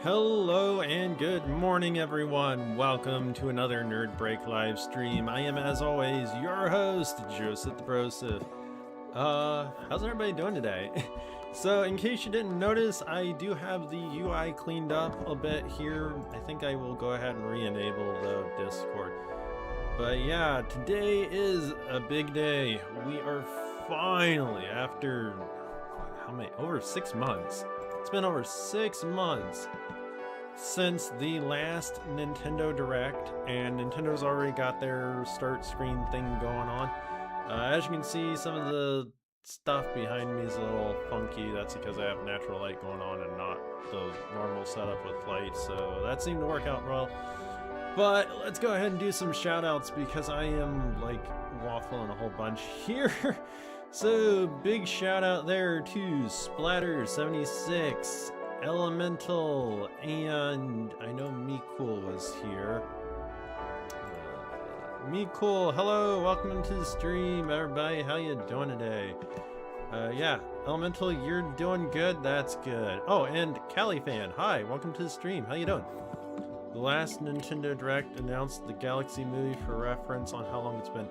Hello and good morning, everyone. Welcome to another Nerd Break live stream. I am, as always, your host, Joseph the Broseph. How's everybody doing today? So, in case you didn't notice, I do have the UI cleaned up a bit here. I think I will go ahead and re-enable the Discord. But yeah, today is a big day. We are finally, after, how many? Over 6 months. It's been over 6 months since the last Nintendo Direct, and Nintendo's already got their start screen thing going on. As you can see, some of the stuff behind me is a little funky. That's because I have natural light going on and not the normal setup with light, so that seemed to work out well. But let's go ahead and do some shout outs because I am like waffling a whole bunch here. So big shout out there to Splatter76, Elemental, and I know Mecool was here. Mecool, hello, welcome to the stream, everybody. How you doing today? Yeah, Elemental, you're doing good. That's good. Oh, and Califan, hi, welcome to the stream. How you doing? The last Nintendo Direct announced the Galaxy movie for reference on how long it's been.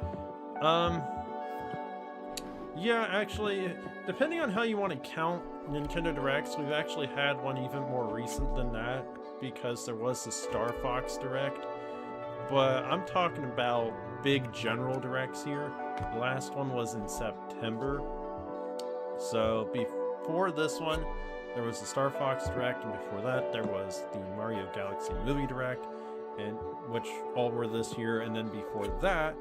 Yeah, actually, depending on how you want to count Nintendo Directs, we've actually had one even more recent than that, because there was the Star Fox Direct. But I'm talking about big general directs here. The last one was in September. So before this one, there was the Star Fox Direct, and before that, there was the Mario Galaxy Movie Direct, and which all were this year. And then before that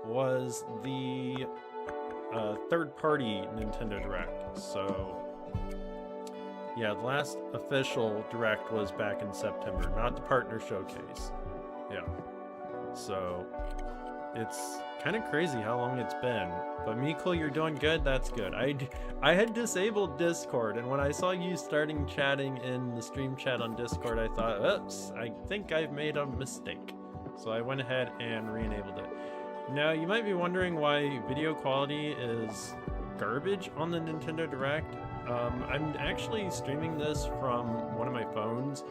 was the third-party Nintendo Direct. So yeah, the last official Direct was back in September, not the partner showcase. Yeah, so it's kind of crazy how long it's been. But Mecool, you're doing good. That's good. I had disabled Discord, and when I saw you starting chatting in the stream chat on Discord, I thought, oops, I think I've made a mistake. So I went ahead and re-enabled it. Now, you might be wondering why video quality is garbage on the Nintendo Direct. I'm actually streaming this from one of my phones,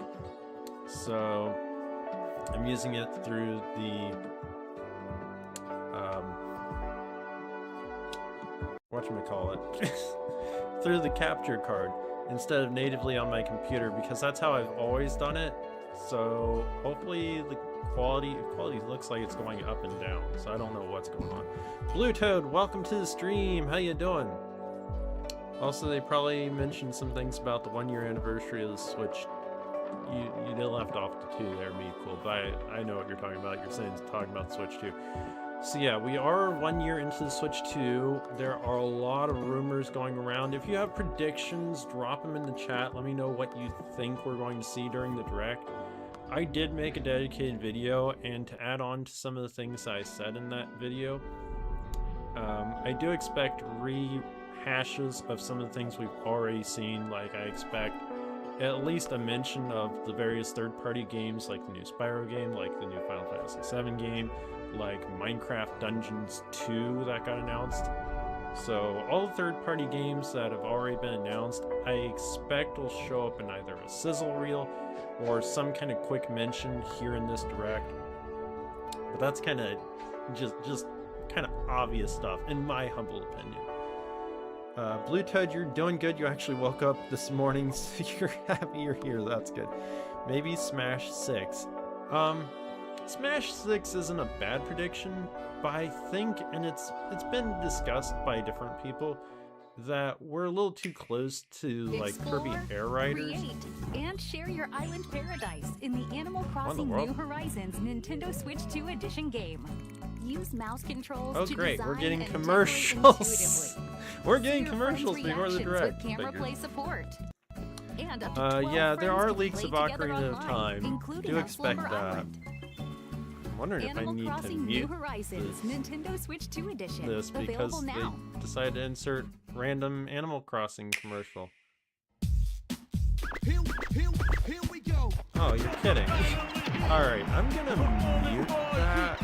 so I'm using it through the whatchamacallit, through the capture card instead of natively on my computer, because that's how I've always done it. So hopefully the quality looks like it's going up and down, so I don't know what's going on. Blue Toad, welcome to the stream. How you doing? Also, they probably mentioned some things about the 1-year anniversary of the Switch. You did left off the 2 there, Mecool, but I know what you're talking about. You're saying talking about Switch 2. So yeah, we are 1 year into the Switch 2. There are a lot of rumors going around. If you have predictions, drop them in the chat. Let me know what you think we're going to see during the Direct. I did make a dedicated video, and to add on to some of the things I said in that video, I do expect rehashes of some of the things we've already seen. Like, I expect at least a mention of the various third-party games, like the new Spyro game, like the new Final Fantasy VII game, like Minecraft Dungeons 2 that got announced. So all the third-party games that have already been announced, I expect will show up in either a sizzle reel or some kind of quick mention here in this Direct. But that's kind of just kind of obvious stuff, in my humble opinion. Blue Toad, you're doing good. You actually woke up this morning, so you're happy you're here. That's good. Maybe Smash 6. Smash 6 isn't a bad prediction, but I think, and it's been discussed by different people, that we're a little too close to like Kirby Air Riders. Create, and share your island paradise in the Animal Crossing New Horizons Nintendo Switch 2 Edition game. Use mouse controls to great, design we're getting and commercials. We're getting your commercials before the Direct. With camera play support. And up to 12 yeah, there are friends leaks can of play together Ocarina of online, Time. including Do on expect Slumber that. Island. I'm wondering if I Animal need to Crossing mute New Horizons Nintendo Switch 2 Edition. this because Available now. they decided to insert random Animal Crossing commercial. Here we go. Oh, you're kidding. Alright, I'm gonna mute that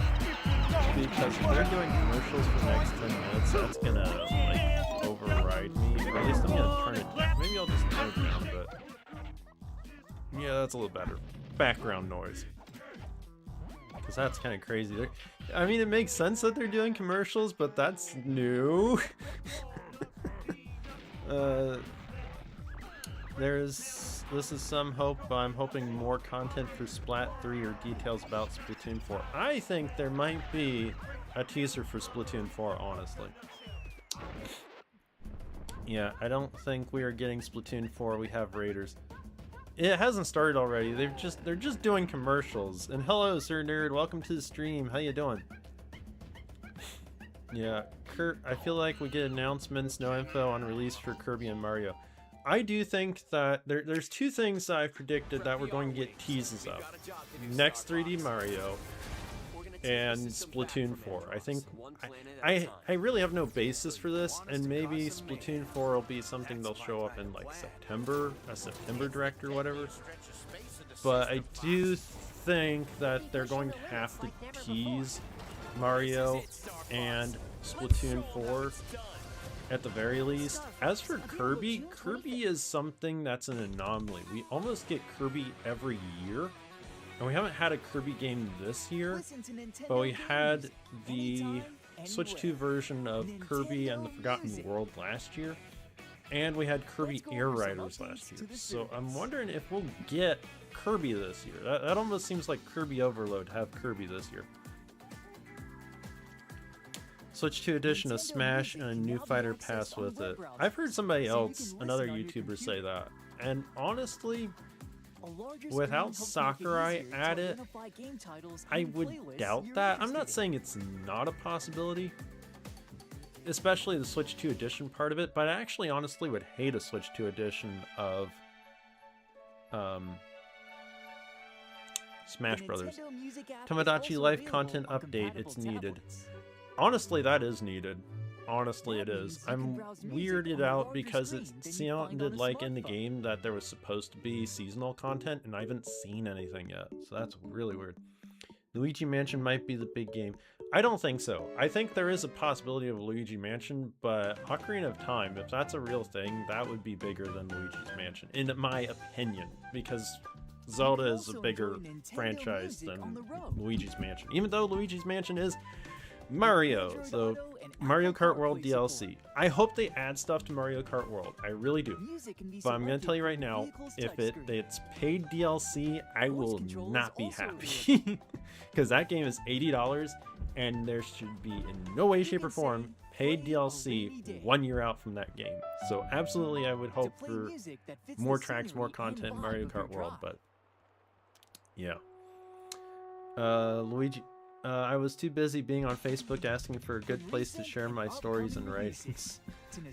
because if they're doing commercials for the next 10 minutes, that's gonna like override me. Or at least I'm gonna turn it down. Maybe I'll just turn it down, but Yeah, that's a little better. Background noise. Because that's kind of crazy. I mean, it makes sense that they're doing commercials, but that's new. This is some hope, but I'm hoping more content for Splat 3 or details about Splatoon 4. I think there might be a teaser for Splatoon 4, honestly. Yeah, I don't think we are getting Splatoon 4. We have Raiders. It hasn't started already. They're just doing commercials. And hello, Sir Nerd. Welcome to the stream. How you doing? Yeah, I feel like we get announcements, no info on release for Kirby and Mario. I do think that there's two things that I've predicted that we're going to get teases of. Next 3D Mario and Splatoon 4. I think I really have no basis for this, and maybe Splatoon 4 will be something they'll show up in like September, a September direct or whatever. But I do think that they're going to have to tease Mario and Splatoon 4 at the very least. As for Kirby, Kirby is something that's an anomaly. We almost get Kirby every year, and we haven't had a Kirby game this year, but we had the Switch 2 version of Kirby and the Forgotten World last year, and we had Kirby Air Riders last year. So I'm wondering if we'll get Kirby this year. That almost seems like Kirby Overload to have Kirby this year. Switch 2 edition of Smash and a new fighter pass with it. I've heard somebody else, another YouTuber, say that. And honestly, without Sakurai at it, I would doubt that. I'm not saying it's not a possibility, especially the Switch 2 edition part of it, but I actually honestly would hate a Switch 2 edition of Smash Brothers. Tomodachi Life content update, it's needed. Honestly, that is needed. Honestly, it is. I'm weirded out because it sounded like in the game that there was supposed to be seasonal content, and I haven't seen anything yet. So that's really weird. Luigi Mansion might be the big game. I don't think so. I think there is a possibility of Luigi Mansion, but Ocarina of Time, if that's a real thing, that would be bigger than Luigi's Mansion, in my opinion, because Zelda is a bigger franchise than Luigi's Mansion, even though Luigi's Mansion is Mario. So Mario Kart World DLC. I hope they add stuff to Mario Kart World. I really do. But I'm gonna tell you right now, if it's paid DLC, I will not be happy. Because that game is $80, and there should be in no way, shape, or form paid DLC 1 year out from that game. So absolutely, I would hope for more tracks, more content in Mario Kart World. But yeah, Luigi. I was too busy being on Facebook asking for a good place to share my stories and writings.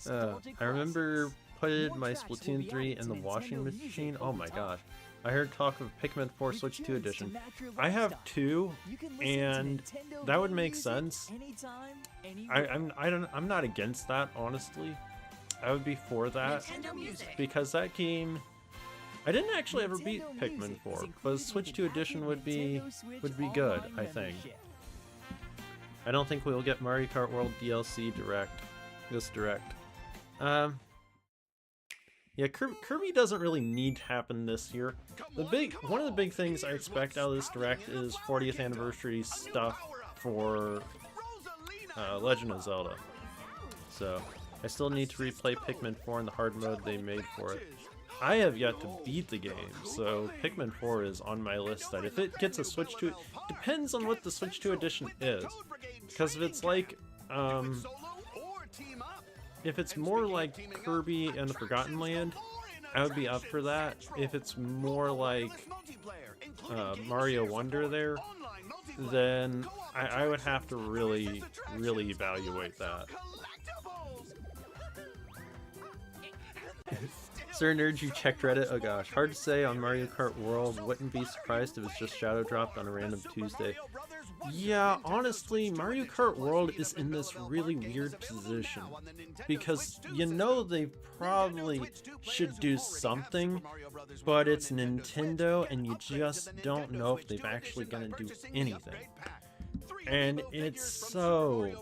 I remember putting my Splatoon 3 in the washing machine. Oh my gosh. I heard talk of Pikmin 4 Switch 2 edition. I have two, and that would make sense. I'm not against that, honestly. I would be for that, because that game, I didn't actually ever beat Pikmin 4, but Switch 2 edition would be good, I think. I don't think we'll get Mario Kart World DLC this direct. Yeah, Kirby doesn't really need to happen this year. One of the big things I expect out of this direct is 40th anniversary stuff for Legend of Zelda. So I still need to replay Pikmin 4 in the hard mode they made for it. I have yet to beat the game, so Pikmin 4 is on my list. That if it gets a Switch 2, depends on what the Switch 2 edition is. Because if it's like, if it's more like Kirby and the Forgotten Land, I would be up for that. If it's more like Mario Wonder there, then I would have to really evaluate that. Sir Nerd, you checked Reddit? Oh gosh, hard to say on Mario Kart World. Wouldn't be surprised if it's just shadow dropped on a random Tuesday. Yeah, honestly, Mario Kart World is in this really weird position. Because you know they probably should do something, but it's Nintendo and you just don't know if they're actually gonna do anything. And it's so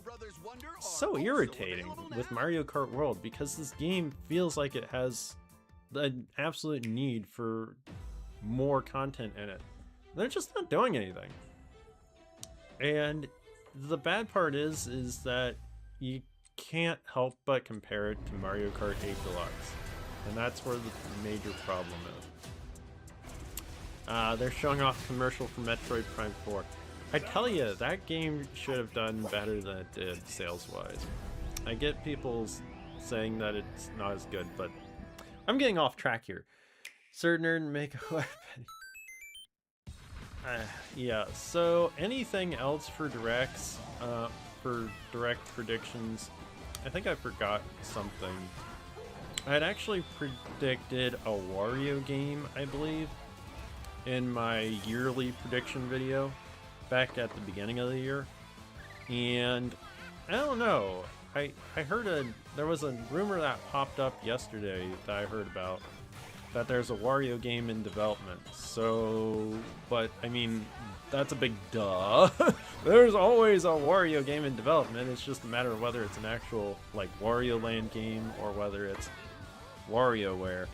irritating with Mario Kart World, because this game feels like it has an absolute need for more content in it. They're just not doing anything. And the bad part is that you can't help but compare it to Mario Kart 8 Deluxe. And that's where the major problem is. They're showing off a commercial for Metroid Prime 4. I tell you, that game should have done better than it did sales-wise. I get people saying that it's not as good, but I'm getting off track here. Certain make a weapon. Yeah, so anything else for directs, for direct predictions? I think I forgot something. I had actually predicted a Wario game, I believe, in my yearly prediction video back at the beginning of the year. And I don't know, I heard there was a rumor that popped up yesterday that I heard about, that there's a Wario game in development. So, but I mean, that's a big duh. There's always a Wario game in development. It's just a matter of whether it's an actual, like, Wario Land game or whether it's WarioWare.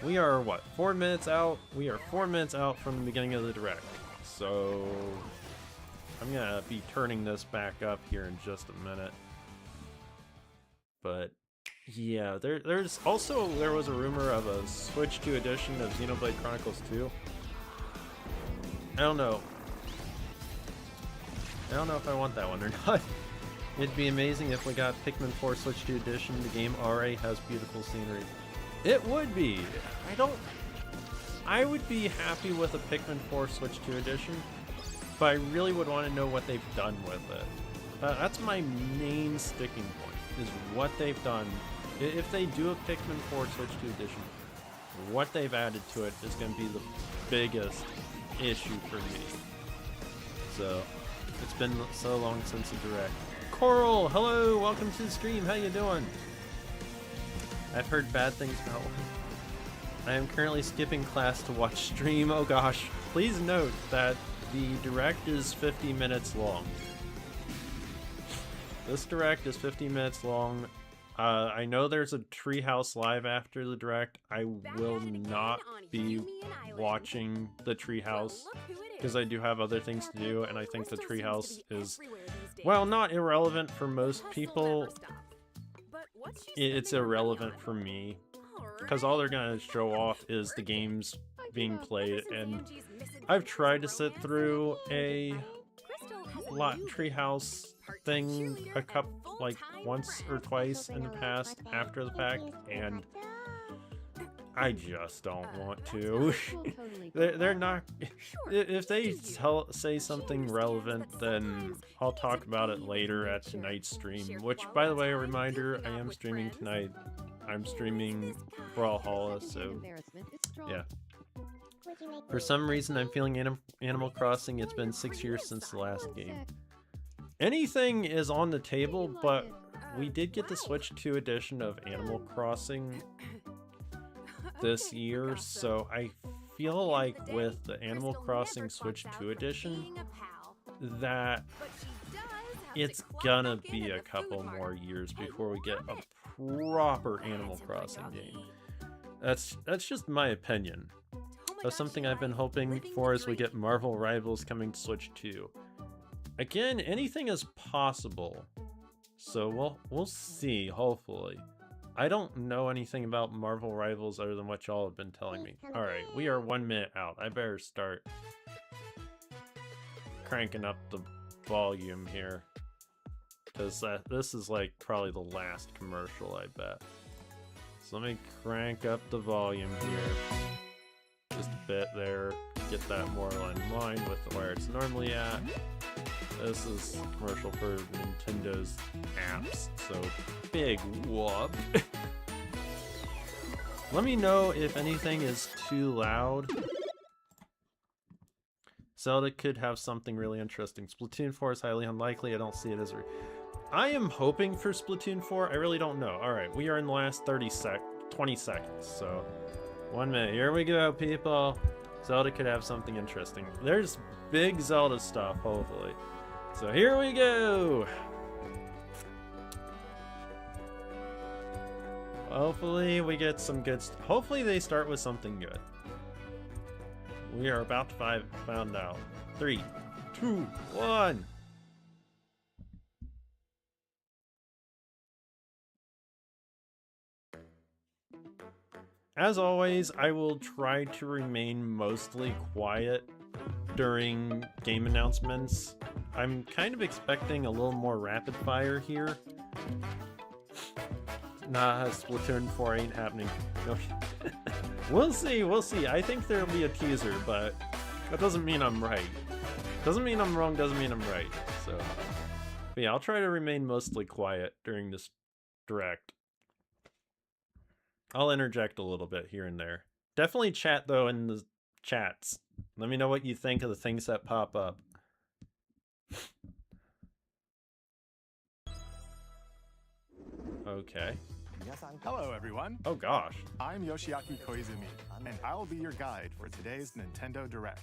We are, what, 4 minutes out? We are 4 minutes out from the beginning of the Direct. So, I'm gonna be turning this back up here in just a minute. But yeah, there was a rumor of a Switch 2 edition of Xenoblade Chronicles 2. I don't know if I want that one or not. It'd be amazing if we got Pikmin 4 Switch 2 edition. The game already has beautiful scenery. It would be. I would be happy with a Pikmin 4 Switch 2 edition, but I really would want to know what they've done with it. That's my main sticking point, is what they've done. If they do a Pikmin 4 Switch 2 edition, what they've added to it is going to be the biggest issue for me. So, it's been so long since a Direct. Coral, hello, welcome to the stream, how you doing? I've heard bad things about one. I am currently skipping class to watch stream. Oh gosh, please note that the Direct is 50 minutes long. This Direct is 50 minutes long. I know there's a Treehouse Live after the Direct. I will not be watching the Treehouse because I do have other things to do, and I think the Treehouse is, well, not irrelevant for most people. It's irrelevant for me because all they're gonna show off is the games being played, and I've tried to sit through a Treehouse thing once or twice in the past after the fact, and I just don't want to. They're not. If they say something relevant, then I'll talk about it later at tonight's stream. Which, by the way, a reminder: I am streaming tonight. I'm streaming Brawlhalla, so yeah. For some reason, I'm feeling Animal Crossing. It's been 6 years since the last game. Anything is on the table, but we did get the Switch 2 edition of Animal Crossing this year, so I feel like with the Animal Crossing Switch 2 edition that it's gonna be a couple more years before we get a proper Animal Crossing game. That's just my opinion. That's something I've been hoping for as we get Marvel Rivals coming to Switch 2. Again, anything is possible, so we'll see, hopefully. I don't know anything about Marvel Rivals other than what y'all have been telling me. Alright, we are 1 minute out. I better start cranking up the volume here, because this is like probably the last commercial, I bet. So let me crank up the volume here just a bit there, get that more in line with where it's normally at. This is a commercial for Nintendo's apps, so big whoop. Let me know if anything is too loud. Zelda could have something really interesting. Splatoon 4 is highly unlikely. I don't see it as I am hoping for Splatoon 4. I really don't know. Alright, we are in the last 20 seconds, so 1 minute. Here we go, people. Zelda could have something interesting. There's big Zelda stuff, hopefully. So here we go! Hopefully we get some good hopefully they start with something good. We are about to find out. 3, 2, 1. As always, I will try to remain mostly quiet during game announcements. I'm kind of expecting a little more rapid fire here. Nah, Splatoon 4 ain't happening. No. We'll see. I think there'll be a teaser, but that doesn't mean I'm right. Doesn't mean I'm wrong, doesn't mean I'm right. So, but yeah, I'll try to remain mostly quiet during this direct. I'll interject a little bit here and there. Definitely chat, though, in the chats. Let me know what you think of the things that pop up. Okay. Hello, everyone. Oh, gosh. I'm Yoshiaki Koizumi, and I'll be your guide for today's Nintendo Direct.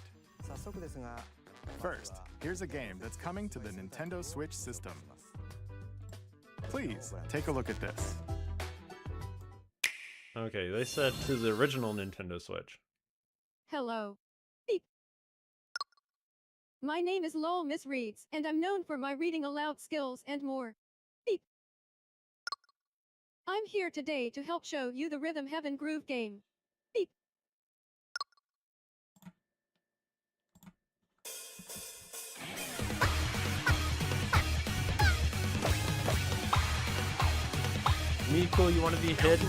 First, here's a game that's coming to the Nintendo Switch system. Please, take a look at this. Okay, they said to the original Nintendo Switch. Hello. Beep. My name is Lowell Miss Reads, and I'm known for my reading aloud skills and more. Beep. I'm here today to help show you the Rhythm Heaven Groove game. Beep. Miko, you want to be hidden?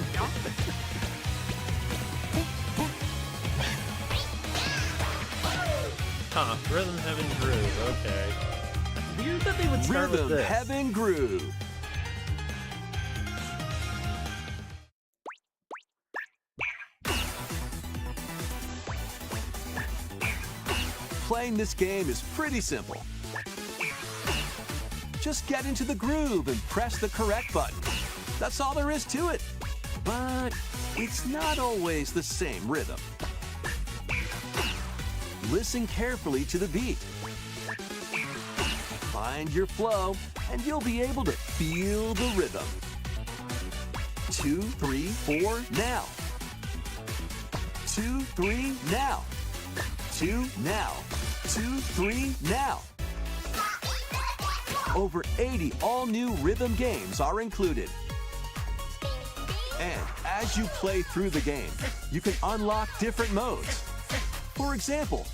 Huh, Rhythm Heaven Groove, okay. Weird that they would start with Rhythm this. Heaven Groove. Playing this game is pretty simple. Just get into the groove and press the correct button. That's all there is to it. But it's not always the same rhythm. Listen carefully to the beat. Find your flow, and you'll be able to feel the rhythm. 2, 3, 4, now. 2, 3, now. 2, now. 2, 3, now. Over 80 all-new rhythm games are included. And as you play through the game, you can unlock different modes. For example,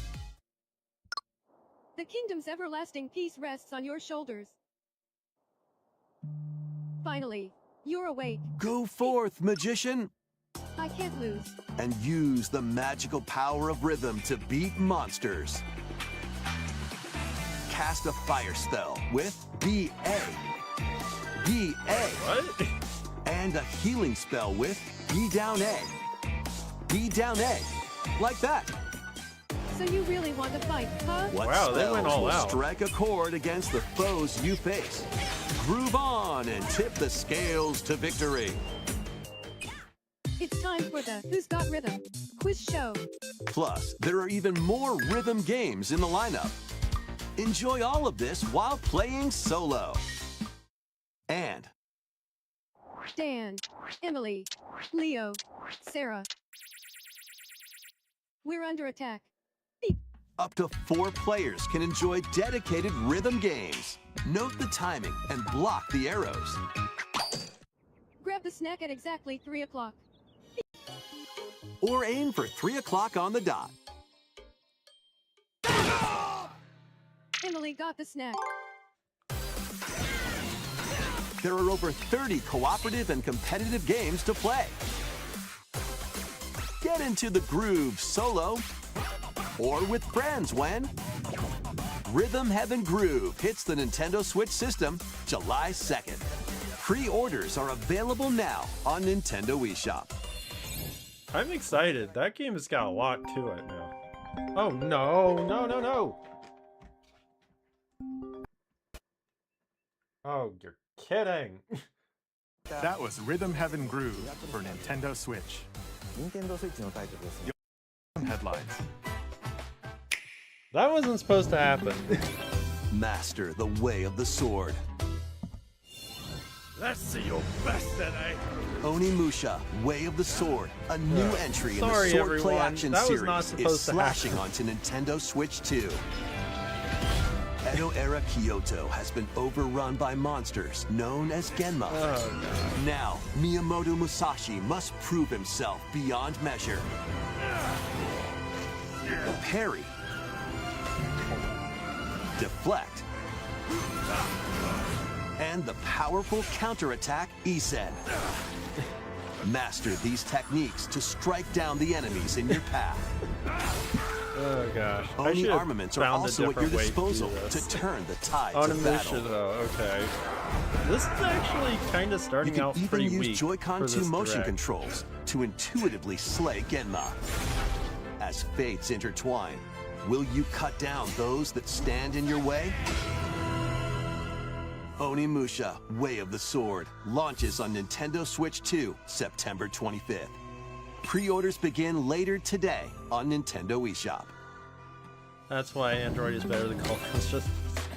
The kingdom's everlasting peace rests on your shoulders. Finally, you're awake. go forth, magician, I can't lose. and use the magical power of rhythm to beat monsters. Cast a fire spell with BA. BA. What? And a healing spell with B down A. B down A. Like that. So you really want to fight, huh? What Wow, they spells went all will out. strike a chord against the foes you face? Groove on and tip the scales to victory. It's time for the Who's Got Rhythm quiz show. Plus, there are even more rhythm games in the lineup. Enjoy all of this while playing solo. And Dan, Emily, Leo, Sarah. We're under attack. Beep. up to 4 players can enjoy dedicated rhythm games. Note the timing and block the arrows. Grab the snack at exactly 3 o'clock. Or aim for 3 o'clock on the dot. Emily got the snack. There are over 30 cooperative and competitive games to play. Get into the groove solo or with friends when Rhythm Heaven Groove hits the Nintendo Switch system July 2nd. Pre-orders are available now on Nintendo eShop. I'm excited. That game has got a lot to it now. Oh no, no, no, no! Oh, you're kidding. That was Rhythm Heaven Groove for Nintendo Switch. 任天堂スイッチのタイトルですよ。 Headlines. That wasn't supposed to happen. Master the way of the sword. Let's see your best today. Onimusha, Way of the Sword, a new entry in the Sorry, sword play everyone. action That was not series, is supposed to slashing happen. onto Nintendo Switch 2. Edo-era Kyoto has been overrun by monsters known as Genma. Oh, God. Now, Miyamoto Musashi must prove himself beyond measure. Parry. Deflect. And the powerful counterattack Isen. Master these techniques to strike down the enemies in your path. Oh gosh. I Oni should've armaments are found a also at your different way disposal do to this. turn the tides On a of mission, battle. though. Okay. This is actually kind of You starting can out even pretty use weak Joy-Con for 2 this motion direct. controls to intuitively slay Genma. As fates intertwine, will you cut down those that stand in your way? Onimusha, Way of the Sword, launches on Nintendo Switch 2, September 25th. Pre-orders begin later today on Nintendo eShop. That's why Android is better than Call Conscious.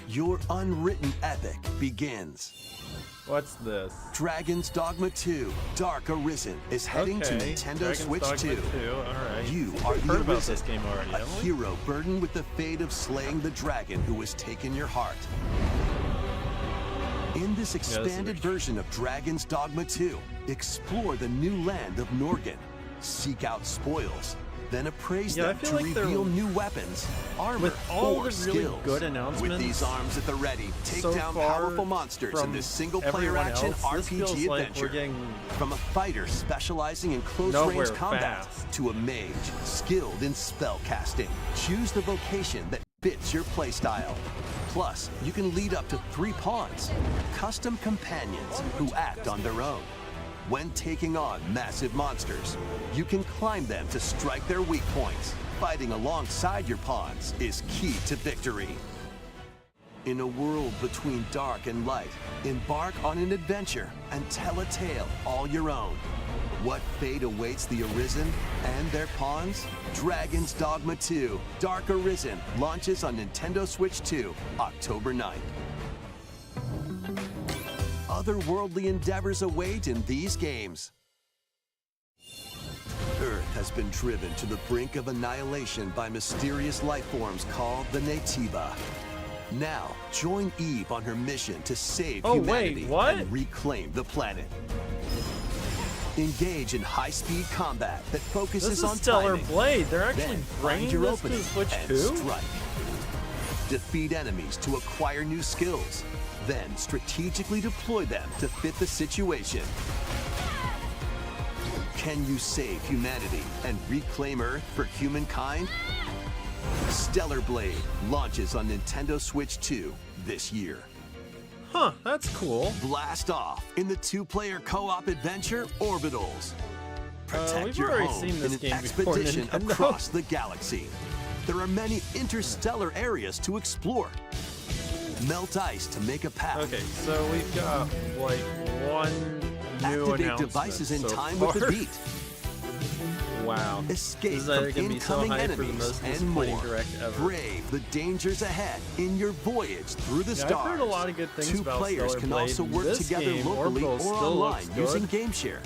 Your unwritten epic begins. What's this? Dragon's Dogma 2, Dark Arisen is heading to Okay, Nintendo Dragon's Switch Dogma 2. 2, alright. You We've are heard the about Arisen, this game already, a haven't we? hero burdened with the fate of slaying the dragon who has taken your heart. In this expanded version of Dragon's Dogma 2, explore the new land of Norgan, seek out spoils, then appraise Yeah, I them feel to like they're- reveal new weapons, armor, With all or the really skills. good announcements With these arms at the ready, take so down far powerful monsters in from this single-player everyone action else, this feels RPG like adventure. we're getting From a fighter specializing in nowhere close-range combat fast. to a mage skilled in spell casting, choose the vocation that fits your playstyle. Plus, you can lead up to 3 pawns, custom companions who act on their own. When taking on massive monsters, you can climb them to strike their weak points. Fighting alongside your pawns is key to victory. In a world between dark and light, embark on an adventure and tell a tale all your own. What fate awaits the Arisen and their pawns? Dragon's Dogma 2, Dark Arisen, launches on Nintendo Switch 2, October 9th. Otherworldly endeavors await in these games. Earth has been driven to the brink of annihilation by mysterious life forms called the Nativa. Now, join Eve on her mission to save Oh, humanity wait, what? and reclaim the planet. Engage in high-speed combat that focuses This is on Stellar timing. Blade. They're actually Then bringing find your this to opening Switch and 2? strike. Defeat enemies to acquire new skills. Then strategically deploy them to fit the situation. Can you save humanity and reclaim Earth for humankind? Stellar Blade launches on Nintendo Switch 2 this year. Huh, that's cool. Blast off in the 2-player co-op adventure Orbitals. Protect we've your already home seen this in an game before, expedition Nintendo. across the galaxy. There are many interstellar areas to explore. Melt ice to make a path. Okay, so we've got like one new Activate announcement devices in so time far. with the beat. Wow. Escape This is from gonna be so incoming hype for the enemies most and disappointing more. direct ever. Brave the dangers ahead in your voyage through the Yeah, stars. I've heard a lot of good things 2 about players Stellar can Blade. also work This together game, locally Orbital, or still online looks using good. GameShare.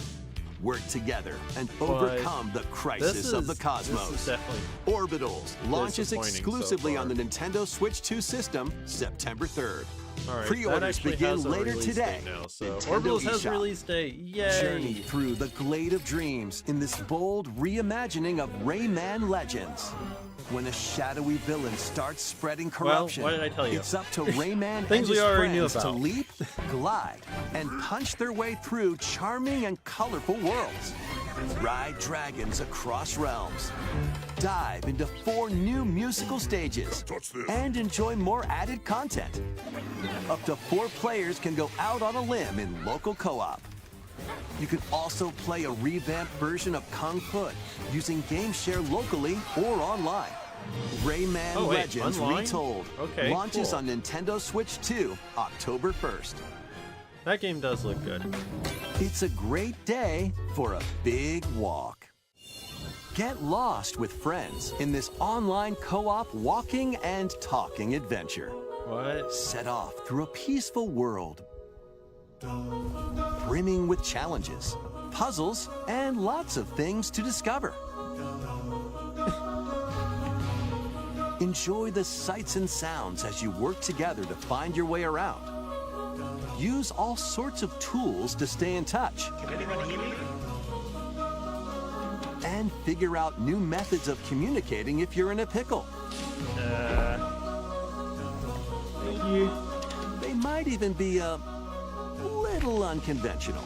Work together and But overcome the crisis of the This cosmos. is definitely Orbitals launches disappointing so exclusively far. on the Nintendo Switch 2 system September 3rd. all right. Pre-orders that actually begin has a later release today. date now, so Nintendo Orbitals has a eShop. release date. Yay! Journey through the glade of dreams in this bold reimagining of Rayman Legends. When a shadowy villain starts spreading corruption, what did I tell you? it's up to Rayman and Things we his already knew friends to about. leap, glide, and punch their way through charming and colorful worlds. Ride dragons across realms. Dive into 4 new musical stages. And enjoy more added content. Up to 4 players can go out on a limb in local co-op. You can also play a revamped version of Kung Fu using GameShare locally or online. Rayman Oh, wait, Legends online? Retold Okay, launches cool. on Nintendo Switch 2 October 1st. That game does look good. It's a great day for a big walk. Get lost with friends in this online co-op walking and talking adventure. What? Set off through a peaceful world brimming with challenges. puzzles, and lots of things to discover. Enjoy the sights and sounds as you work together to find your way around. Use all sorts of tools to stay in touch. And figure out new methods of communicating if you're in a pickle. Thank you. They might even be a little unconventional.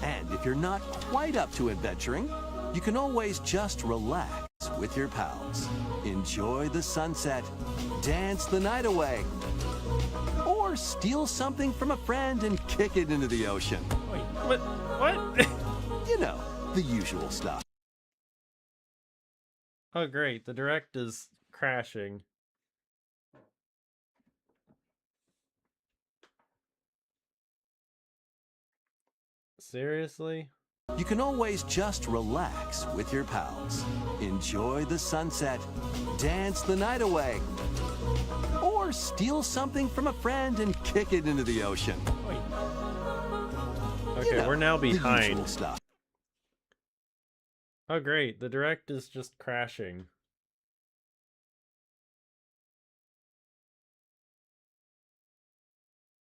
And if you're not quite up to adventuring, you can always just relax with your pals. Enjoy the sunset, dance the night away, or steal something from a friend and kick it into the ocean. Wait, what? You know, the usual stuff. Oh great, the direct is crashing. Seriously? You can always just relax with your pals. Enjoy the sunset, dance the night away, or steal something from a friend and kick it into the ocean. Wait. You Okay, know, we're now the usual behind. stuff. Oh great, the direct is just crashing.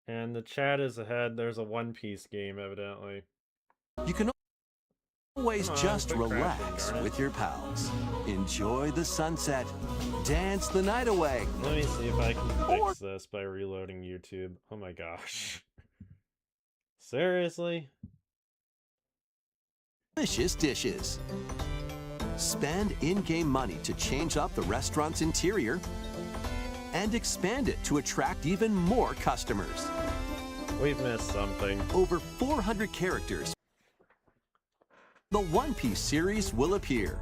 And the chat is ahead. There's a One Piece game, evidently. You can always Come on, just quit crashing, relax darn it. with your pals. Enjoy the sunset, dance the night away. Let me see if I can Or- fix this by reloading YouTube. Oh my gosh. Seriously? Delicious dishes. Spend in-game money to change up the restaurant's interior and expand it to attract even more customers. We've missed something. Over 400 characters. The One Piece series will appear.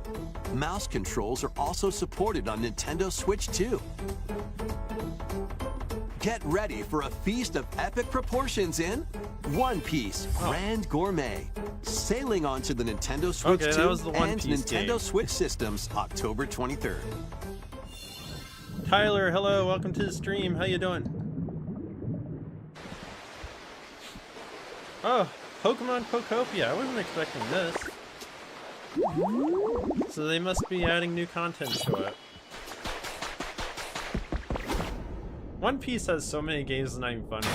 Mouse controls are also supported on Nintendo Switch 2. Get ready for a feast of epic proportions in One Piece Grand Gourmet. Sailing onto the Nintendo Switch Okay, 2 that was the One and Piece Nintendo game. Switch systems October 23rd. Tyler, hello, welcome to the stream. How you doing? Oh, Pokemon Pokopia. I wasn't expecting this. So they must be adding new content to it. One Piece has so many games it's not even funny.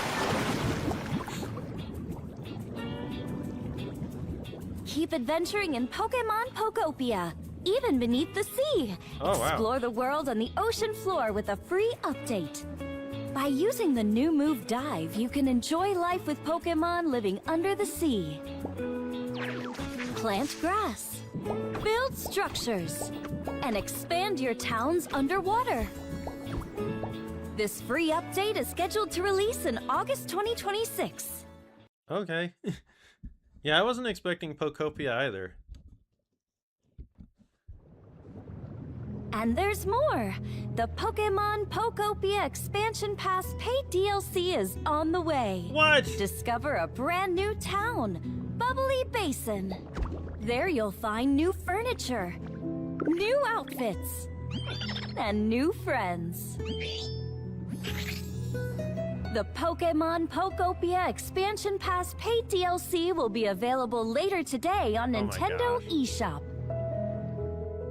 Keep adventuring in Pokemon Pokopia, even beneath the sea. Oh, wow. Explore the world on the ocean floor with a free update. By using the new move Dive, you can enjoy life with Pokemon living under the sea. Plant grass, build structures, and expand your towns underwater. This free update is scheduled to release in August 2026. Okay. Yeah, I wasn't expecting Pokopia either. And there's more! The Pokemon Pokopia Expansion Pass paid DLC is on the way. What? Discover a brand new town, Bubbly Basin. There you'll find new furniture, new outfits, and new friends. The Pokemon Pokopia Expansion Pass paid DLC will be available later today on Oh my Nintendo gosh. eShop.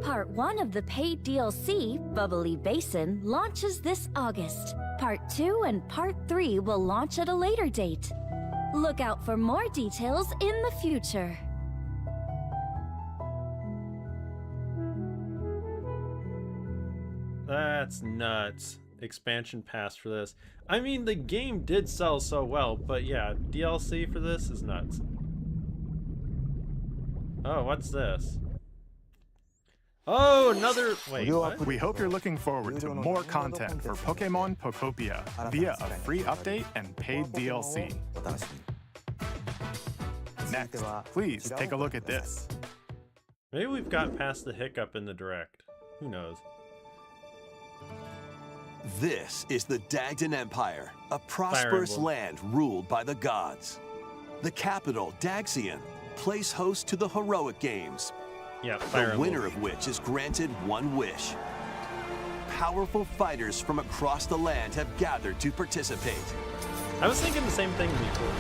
Part 1 of the paid DLC, Bubbly Basin, launches this August. Part 2 and Part 3 will launch at a later date. Look out for more details in the future. That's nuts. Expansion pass for this. I mean, the game did sell so well, but yeah, DLC for this is nuts. Oh, what's this? Oh, another... Wait, what? We hope you're looking forward to more content for Pokemon Pokopia via a free update and paid DLC. お楽しみに。 Next, please take a look at this. Maybe we've got past the hiccup in the direct. Who knows? This is the Dagdan Empire, a prosperous Emblem. land ruled by the gods. The capital, Daxian, plays host to the heroic games, Yeah, the Fire Emblem. winner of which is granted one wish. Powerful fighters from across the land have gathered to participate. I was thinking the same thing before.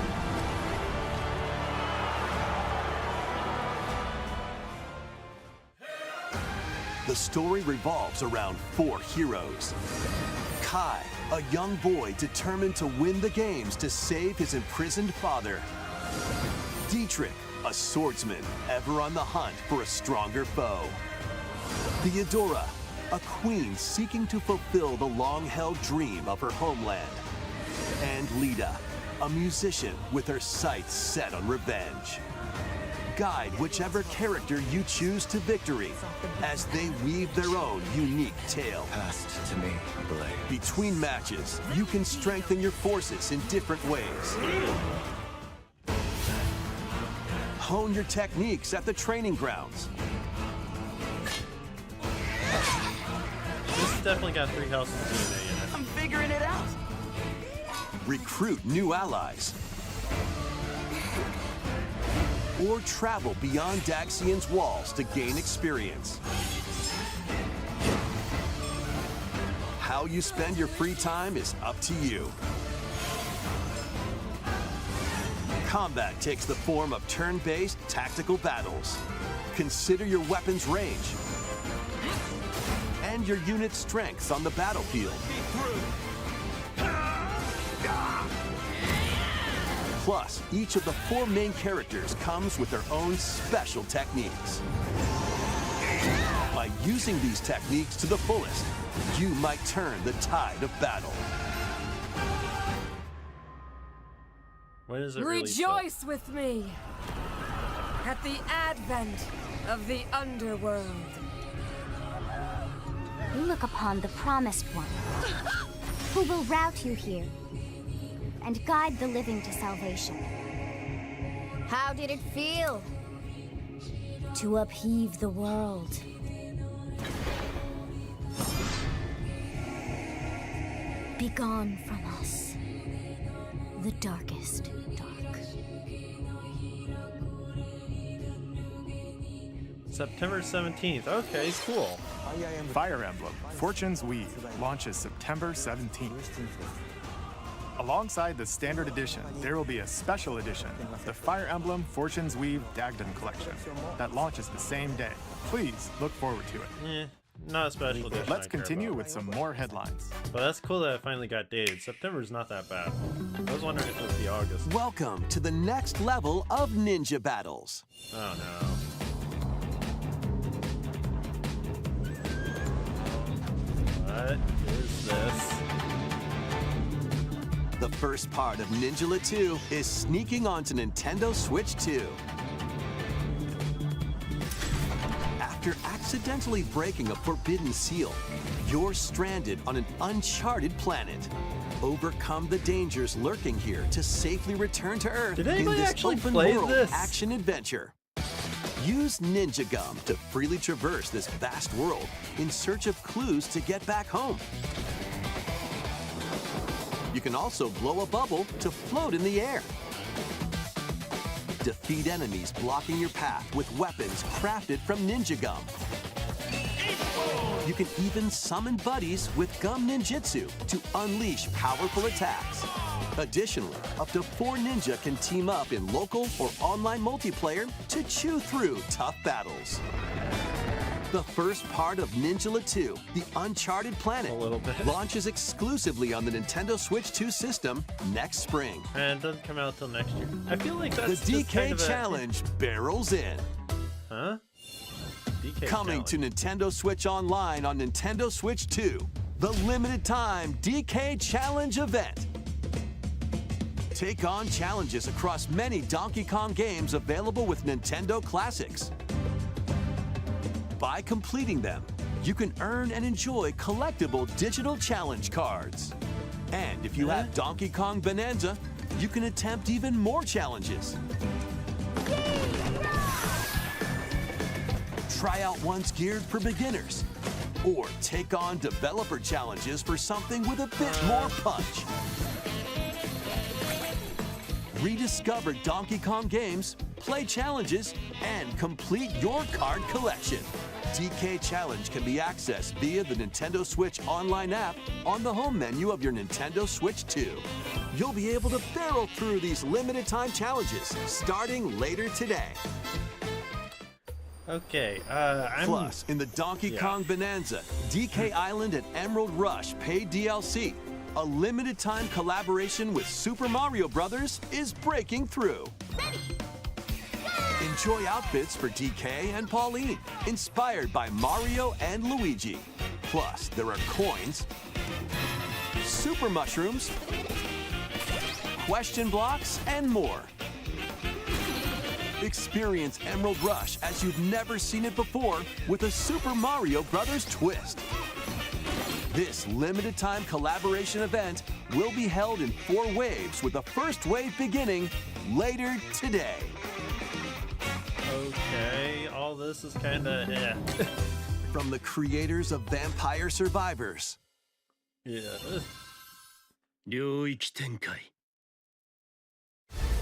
The story revolves around 4 heroes. Kai, a young boy determined to win the games to save his imprisoned father. Dietrich, a swordsman ever on the hunt for a stronger foe. Theodora, a queen seeking to fulfill the long-held dream of her homeland. And Lita, a musician with her sights set on revenge. Guide whichever character you choose to victory as they weave their own unique tale. Passed to me, blade. Between matches, you can strengthen your forces in different ways. Hone your techniques at the training grounds. This has definitely got 3 houses DNA in it. I'm figuring it out. Recruit new allies. Or travel beyond Daxian's walls to gain experience. How you spend your free time is up to you. Combat takes the form of turn-based tactical battles. Consider your weapon's range and your unit's strengths on the battlefield. Plus, each of the 4 main characters comes with their own special techniques. By using these techniques to the fullest, you might turn the tide of battle. When is it released? Rejoice with me at the advent of the underworld. We look upon the Promised One, who will route you here and guide the living to salvation. How did it feel? To upheave the world. Begone from us, the darkest dark. September 17th. Okay, cool. Fire Emblem Fortune's Weave launches September 17th. Alongside the standard edition, there will be a special edition, the Fire Emblem Fortune's Weave Dagden Collection, that launches the same day. Please look forward to it. Not a special edition. Let's I care continue about. with some more headlines. But that's cool that it finally got dated. September's not that bad. I was wondering if it would be August. Welcome to the next level of ninja battles. Oh no. What is this? The first part of Ninjala 2 is sneaking onto Nintendo Switch 2. After accidentally breaking a forbidden seal, you're stranded on an uncharted planet. Overcome the dangers lurking here to safely return to Earth Did in anybody this actually open play world this? action adventure. Use Ninja Gum to freely traverse this vast world in search of clues to get back home. You can also blow a bubble to float in the air. Defeat enemies blocking your path with weapons crafted from Ninja Gum. You can even summon buddies with Gum Ninjutsu to unleash powerful attacks. Additionally, up to 4 ninja can team up in local or online multiplayer to chew through tough battles. The first part of Ninjala 2, The Uncharted Planet, A little bit. launches exclusively on the Nintendo Switch 2 system next spring. And it doesn't come out till next year. I feel like that's The just DK kind of a- Challenge barrels in. Huh? DK Coming Challenge. to Nintendo Switch Online on Nintendo Switch 2, the limited time DK Challenge event. Take on challenges across many Donkey Kong games available with Nintendo Classics. By completing them, you can earn and enjoy collectible digital challenge cards. And if you have Donkey Kong Bonanza, you can attempt even more challenges. Try out ones geared for beginners, or take on developer challenges for something with a bit more punch. Rediscover Donkey Kong games, play challenges, and complete your card collection. DK Challenge can be accessed via the Nintendo Switch Online app on the home menu of your Nintendo Switch 2. You'll be able to barrel through these limited time challenges starting later today. Okay, Plus, in the Donkey Kong Bonanza, DK Island and Emerald Rush paid DLC, a limited time collaboration with Super Mario Bros. Is breaking through. Enjoy outfits for DK and Pauline, inspired by Mario and Luigi. Plus, there are coins, super mushrooms, question blocks, and more. Experience Emerald Rush as you've never seen it before with a Super Mario Bros. Twist. This limited time collaboration event will be held in 4 waves with the first wave beginning later today. Okay, all this is kinda From the creators of Vampire Survivors. yeah.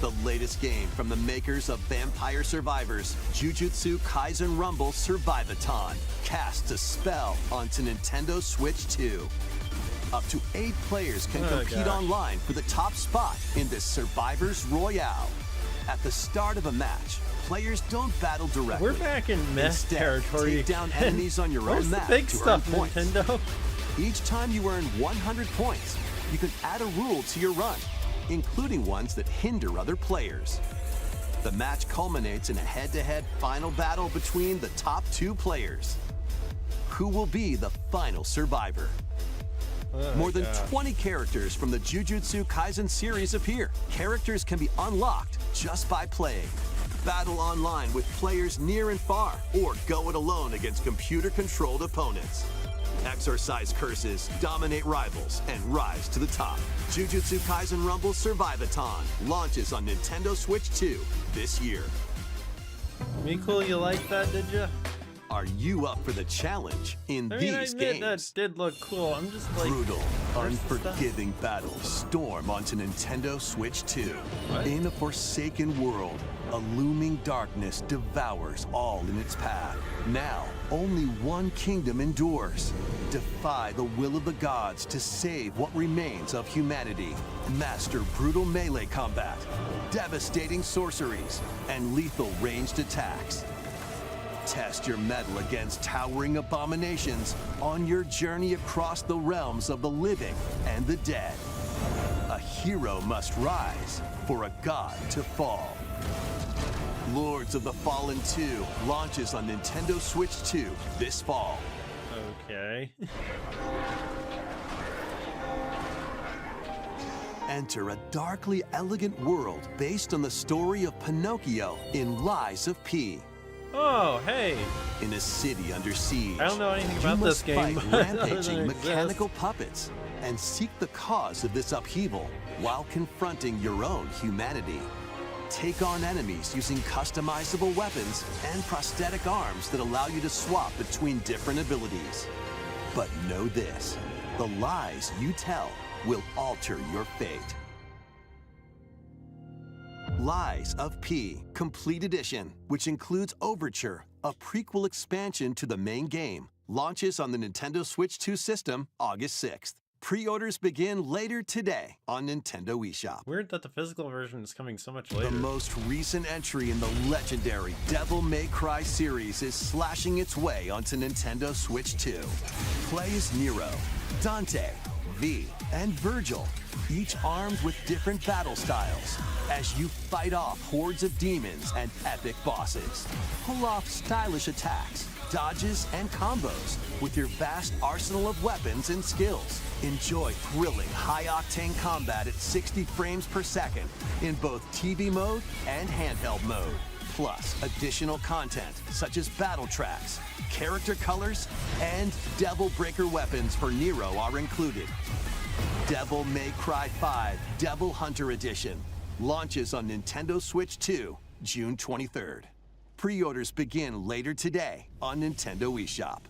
The latest game from the makers of Vampire Survivors, Jujutsu Kaisen Rumble Survivathon, casts a spell onto Nintendo Switch 2. Up to 8 players can compete online for the top spot in this Survivors Royale. At the start of a match, players don't battle directly. We're back in mess Instead, territory. take down enemies on your Where's own the map big to stuff, earn points. Nintendo? Each time you earn 100 points, you can add a rule to your run, including ones that hinder other players. The match culminates in a head-to-head final battle between the top 2 players. Who will be the final survivor? More than 20 characters from the Jujutsu Kaisen series appear. Characters can be unlocked just by playing. Battle online with players near and far, or go it alone against computer-controlled opponents. Exorcise curses, dominate rivals, and rise to the top. Jujutsu Kaisen Rumble Survivathon launches on Nintendo Switch 2 this year. Mikul, you like that, did you? Are you up for the challenge in I mean, I these admit games? that did look cool. I'm just like... Brutal, where's the stuff? unforgiving battles storm onto Nintendo Switch 2. What? In a forsaken world, a looming darkness devours all in its path. Now, only one kingdom endures. Defy the will of the gods to save what remains of humanity. Master brutal melee combat, devastating sorceries, and lethal ranged attacks. Test your mettle against towering abominations on your journey across the realms of the living and the dead. A hero must rise for a god to fall. Lords of the Fallen 2 launches on Nintendo Switch 2 this fall. Okay. Enter a darkly elegant world based on the story of Pinocchio in Lies of P. Oh, hey. In a city under siege, I don't know anything you about this must game. fight other than rampaging it mechanical puppets and seek the cause of this upheaval while confronting your own humanity. Take on enemies using customizable weapons and prosthetic arms that allow you to swap between different abilities. But know this, the lies you tell will alter your fate. Lies of P Complete Edition, which includes Overture, a prequel expansion to the main game, launches on the Nintendo Switch 2 system August 6th. Pre-orders begin later today on Nintendo eShop. Weird that the physical version is coming so much later. The most recent entry in the legendary Devil May Cry series is slashing its way onto Nintendo Switch 2. Play as Nero, Dante, V, and Virgil, each armed with different battle styles, as you fight off hordes of demons and epic bosses. Pull off stylish attacks, dodges, and combos with your vast arsenal of weapons and skills. Enjoy thrilling, high-octane combat at 60 frames per second in both TV mode and handheld mode. Plus, additional content such as battle tracks, character colors, and Devil Breaker weapons for Nero are included. Devil May Cry 5 Devil Hunter Edition launches on Nintendo Switch 2, June 23rd. Pre-orders begin later today on Nintendo eShop.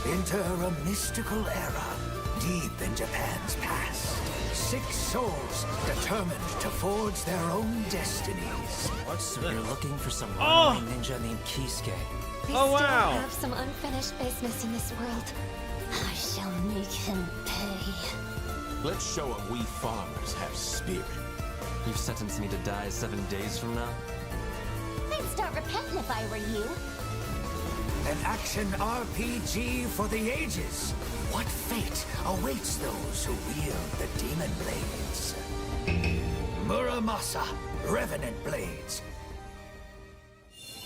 Enter a mystical era deep in Japan's past. 6 souls determined to forge their own destinies. So you're looking for some Oh! runaway ninja named Kisuke. We Oh, still wow. have some unfinished business in this world. I shall make him pay. Let's show him we farmers have spirit. You've sentenced me to die 7 days from now? Thanks start repenting if I were you. An action RPG for the ages. What fate awaits those who wield the demon blades? Muramasa, Revenant Blades.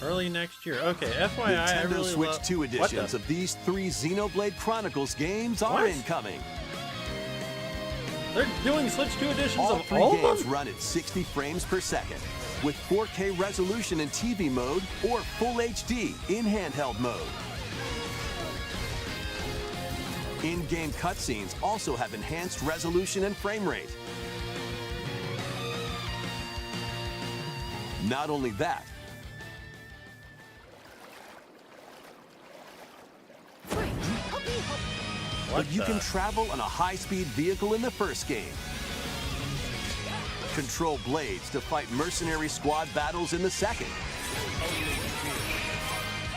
Early next year. Okay, FYI, I Nintendo really Switch love... 2 editions of these 3 Xenoblade Chronicles games are What? incoming. They're doing Switch 2 editions All of 3 all of games them? run at 60 frames per second, with 4K resolution in TV mode or Full HD in handheld mode. In-game cutscenes also have enhanced resolution and frame rate. Not only that, but you can travel on a high-speed vehicle in the first game, control blades to fight mercenary squad battles in the second,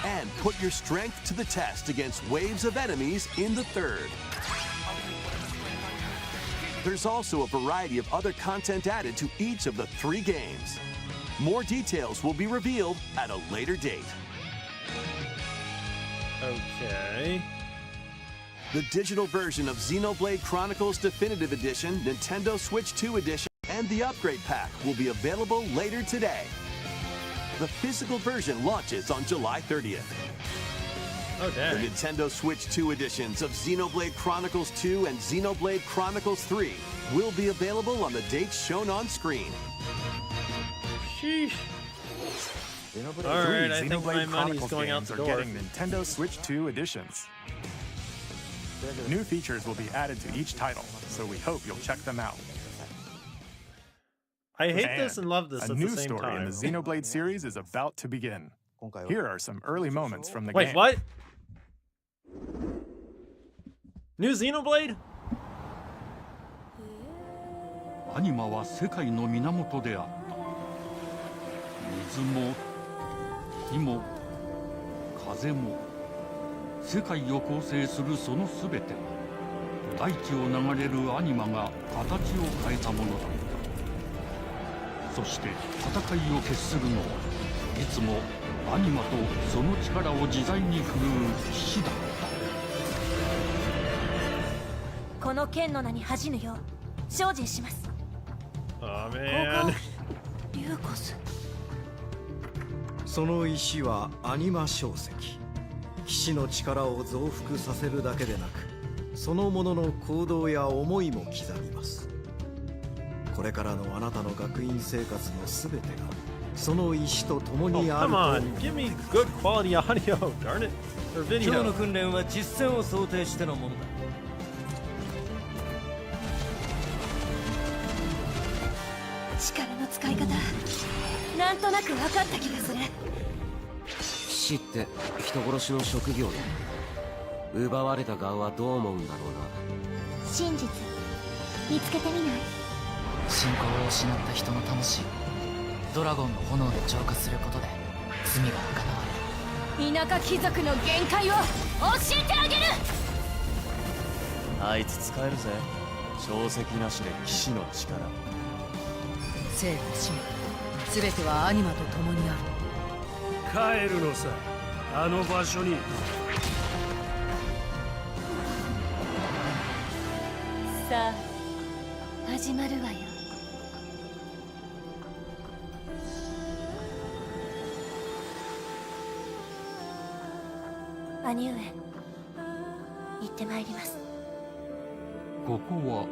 and put your strength to the test against waves of enemies in the third. There's also a variety of other content added to each of the 3 games. More details will be revealed at a later date. Okay. The digital version of Xenoblade Chronicles Definitive Edition, Nintendo Switch 2 Edition, and the Upgrade Pack will be available later today. The physical version launches on July 30th. Oh, dang. The Nintendo Switch 2 editions of Xenoblade Chronicles 2 and Xenoblade Chronicles 3 will be available on the dates shown on screen. Sheesh. Alright, I think my money's going out the door. Are getting Nintendo Switch 2 editions. New features will be added to each title, so we hope you'll check them out. I hate this and love this at the A same new story time. in the Xenoblade series is about to begin. Here are some early moments from the Wait, game. what? New Xenoblade? アニマは世界の源であった。水も火も風も世界を構成するそのすべては大地を流れるアニマが形を変えたものだった。そして戦いを決するのはいつもアニマとその力を自在に振るう騎士だった。この剣の名に恥じぬよう精進します。Oh man. リューコス。その石はアニマ小石。騎士の力を増幅させるだけでなく、そのものの行動や思いも刻みます。これからのあなたの学院生活のすべてがその石と共にあると。Come on, give me good quality audio, darn it. Or video. 今日の訓練は実戦を想定してのものだ。力の使い方、なんとなく分かった気がする。騎士って人殺しの職業だ。奪われた側はどう思うんだろうな。真実見つけてみない？信仰を失った人の魂、ドラゴンの炎で浄化することで罪が賄われ、田舎貴族の限界を教えてあげる。あいつ使えるぜ。小石なしで騎士の力。生と死も全てはアニマと共にある。帰るのさ、あの場所に。さあ始まるわよ。兄上、行ってまいります。ここは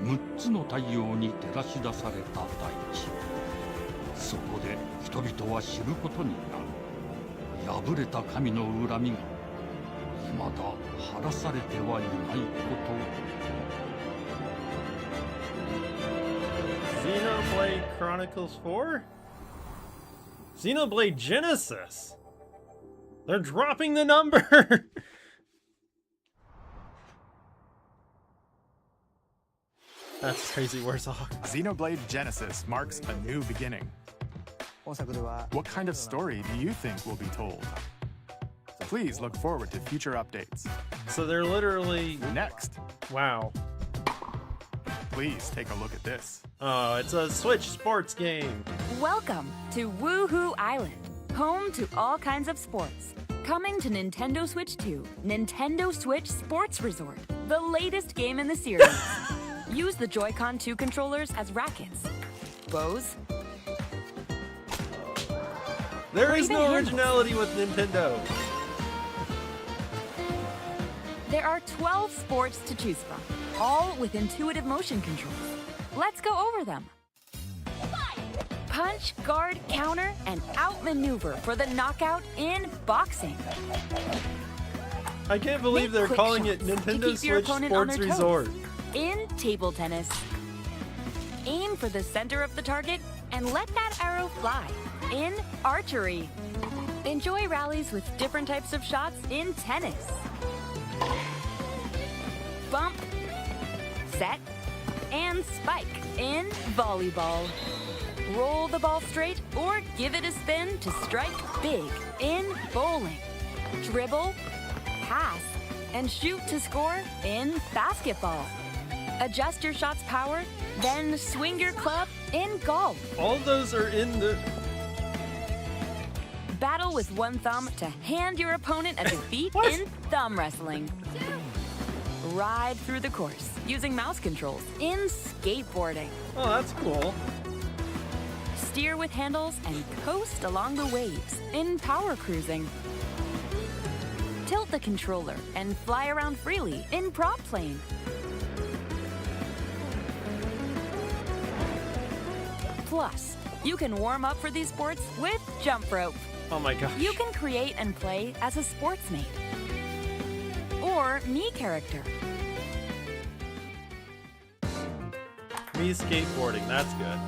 6つの太陽に照らし出された大地。そこで人々は知ることになる。破れた神の恨みが未だ晴らされてはいないこと。Xenoblade Chronicles 4? Xenoblade Genesis! They're dropping the number! That's crazy. Where's the hawk? Xenoblade Genesis marks a new beginning. What kind of story do you think will be told? Please look forward to future updates. So they're literally... Next. Wow. Please take a look at this. Oh, it's a Switch sports game. Welcome to Woohoo Island. Home to all kinds of sports. Coming to Nintendo Switch 2, Nintendo Switch Sports Resort, the latest game in the series. Use the Joy-Con 2 controllers as rackets, bows. There is even no handles. originality with Nintendo. There are 12 sports to choose from, all with intuitive motion controls. Let's go over them. Punch, guard, counter, and outmaneuver for the knockout in boxing. I can't believe Make they're quick calling it shots to Nintendo keep your Switch opponent on Sports their toes. Resort. In table tennis. Aim for the center of the target and let that arrow fly. In archery. Enjoy rallies with different types of shots in tennis. Bump, set, and spike in volleyball. Roll the ball straight or give it a spin to strike big in bowling. Dribble, pass, and shoot to score in basketball. Adjust your shot's power, then swing your club in golf. All of those are in the... Battle with one thumb to hand your opponent a defeat in thumb wrestling. Ride through the course using mouse controls in skateboarding. Oh, that's cool. Steer with handles and coast along the waves in power cruising. Tilt the controller and fly around freely in prop plane. Plus, you can warm up for these sports with jump rope. Oh my gosh. You can create and play as a sportsmate or me character. Me skateboarding, that's good.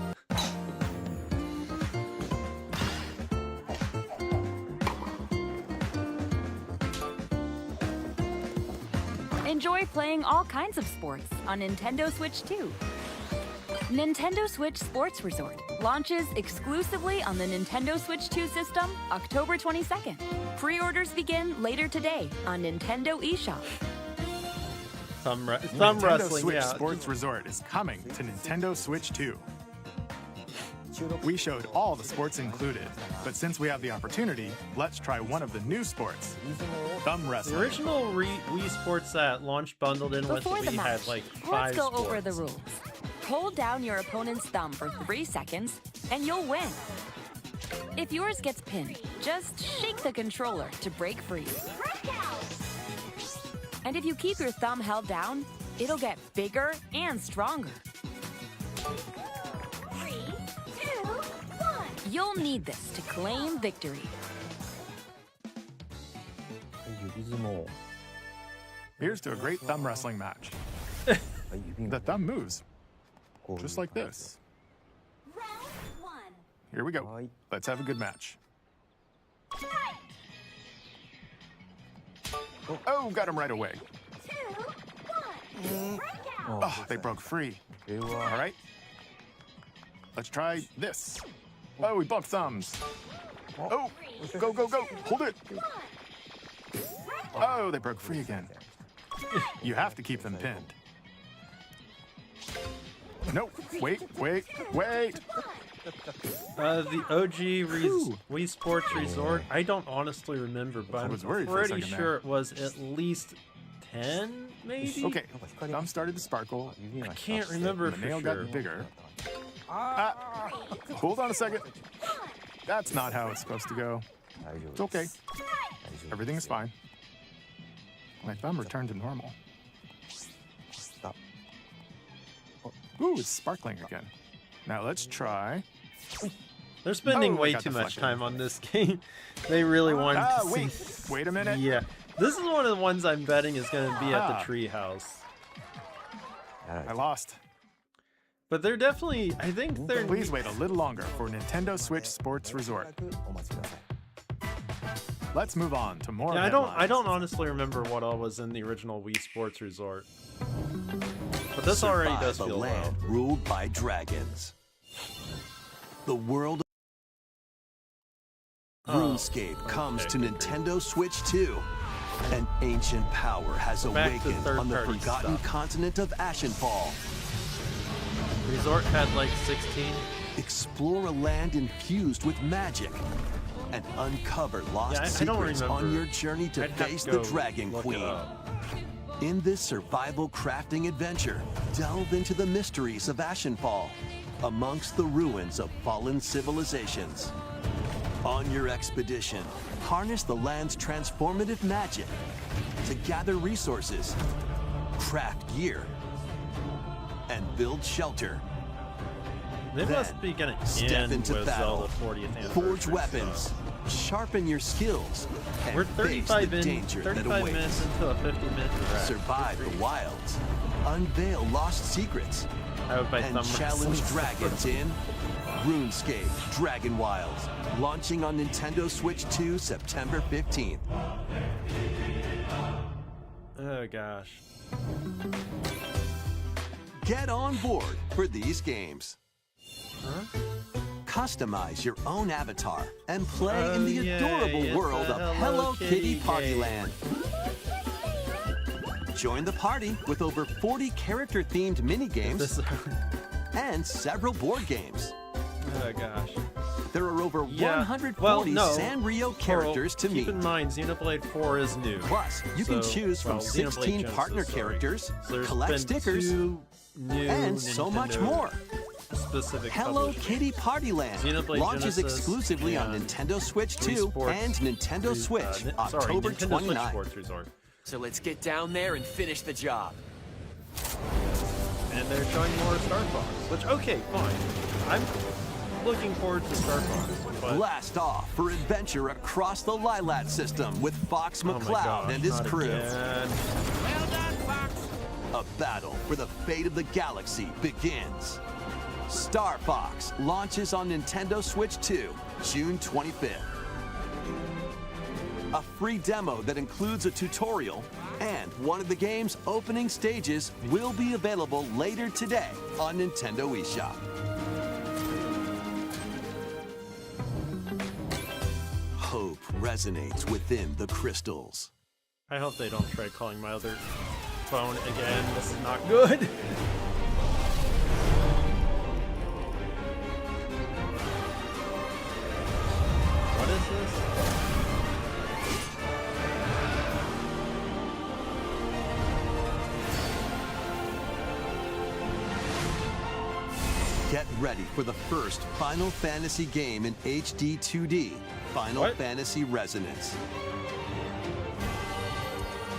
Enjoy playing all kinds of sports on Nintendo Switch 2. Nintendo Switch Sports Resort launches exclusively on the Nintendo Switch 2 system October 22nd. Pre-orders begin later today on Nintendo eShop. Thumb Nintendo wrestling, Switch yeah. Sports Resort is coming to Nintendo Switch 2. We showed all the sports included, but since we have the opportunity, let's try one of the new sports, thumb The wrestling. original Wii Sports that launched bundled in with the Before the Wii match, had like 5 let's go sports. over the rules. Hold down your opponent's thumb for 3 seconds, and you'll win. If yours gets pinned, just shake the controller to break free. And if you keep your thumb held down, it'll get bigger and stronger. 3, 2, 1. You'll need this to claim victory. Here's to a great thumb wrestling match. The thumb moves, just like this. Round 1. Here we go. Let's have a good match. Oh, got him right away. 2, 1. Oh, they broke free. All right. Let's try this. Oh, we bumped thumbs. Oh, go, go, go. Hold it. Oh, they broke free again. You have to keep them pinned. No, wait. The OG Wii Sports Resort, I don't honestly remember, but I was I'm worried for a pretty second sure there. it was at least 10, maybe? Okay, thumb started to sparkle. I can't remember The for nail sure. got bigger. Hold on a second. That's not how it's supposed to go. It's okay. Everything is fine. My thumb returned to normal. Stop. Ooh, it's sparkling again. Now let's try. They're spending Oh, I way got too much deflected. time on this game. They really wanted to Wait. see... Wait a minute. Yeah. This is one of the ones I'm betting is going to be at the tree house. I lost. But they're definitely... I think they're... Please wait a little longer for Nintendo Switch Sports Resort. Let's move on to more. Yeah, I headlines. don't honestly remember what all was in the original Wii Sports Resort. But this already does Survive a feel low. land ruled by dragons. The world of RuneScape comes to Nintendo Switch 2. An ancient power has Back to awakened on the third-party forgotten stuff. continent of Ashenfall. Resort had like 16. Explore a land infused with magic and uncover lost I don't secrets on remember. your journey to I'd have face to the go Dragon look it Queen. up. In this survival crafting adventure, delve into the mysteries of Ashenfall, amongst the ruins of fallen civilizations. On your expedition, harness the land's transformative magic to gather resources, craft gear, and build shelter. They Then, must be gonna step end into with battle, Zelda 40th anniversary forge weapons, stuff. sharpen your skills, and We're face 35 the danger that 35 awaits. minutes into a 50-minute direct. Survive the wilds, unveil lost secrets, I would buy and thumb challenge wrestling. dragons in RuneScape Dragon Wilds, launching on Nintendo Switch 2 September 15th. Oh gosh. Get on board for these games. Huh? Customize your own avatar and play Oh, in the yay, adorable it's world a of Hello Hello Kitty Kitty Partyland. Join the party with over 40 character-themed mini-games and several board games. Oh gosh. There are over Yeah. 140 Well, no. Sanrio characters to meet. Keep in mind, Xenoblade 4 is new. Plus, you can choose from 16 partner characters, So there's collect been stickers, 2 new and so much Nintendo more. Specific Hello publishers. Kitty Partyland Xenoblade launches Genesis exclusively on and Nintendo Switch Wii 2 Sports and Nintendo Switch October Nintendo Switch 29. Sports Resort. So let's get down there and finish the job. And they're showing more Star Fox, which, okay, fine. I'm looking forward to Star Fox, but Blast off for adventure across the Lilat system with Fox oh my McCloud gosh, and his not crew. again. Well done, Fox. A battle for the fate of the galaxy begins. Star Fox launches on Nintendo Switch 2, June 25th. A free demo that includes a tutorial and one of the game's opening stages will be available later today on Nintendo eShop. Hope resonates within the crystals. I hope they don't try calling my other phone again. This is not good. What is this? Get ready for the first Final Fantasy game in HD 2D, Final Fantasy Resonance.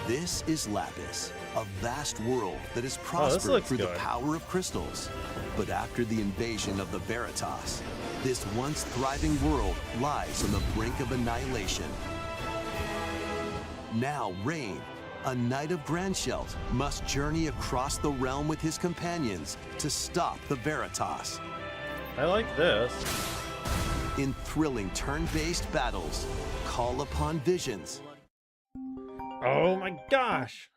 This is Lapis, a vast world that has prospered looks through the good. power of crystals. But after the invasion of the Veritas, this once thriving world lies on the brink of annihilation. Now Rain, a knight of Grandshelt, must journey across the realm with his companions to stop the Veritas. I like this. In thrilling turn-based battles, call upon visions. Oh my gosh.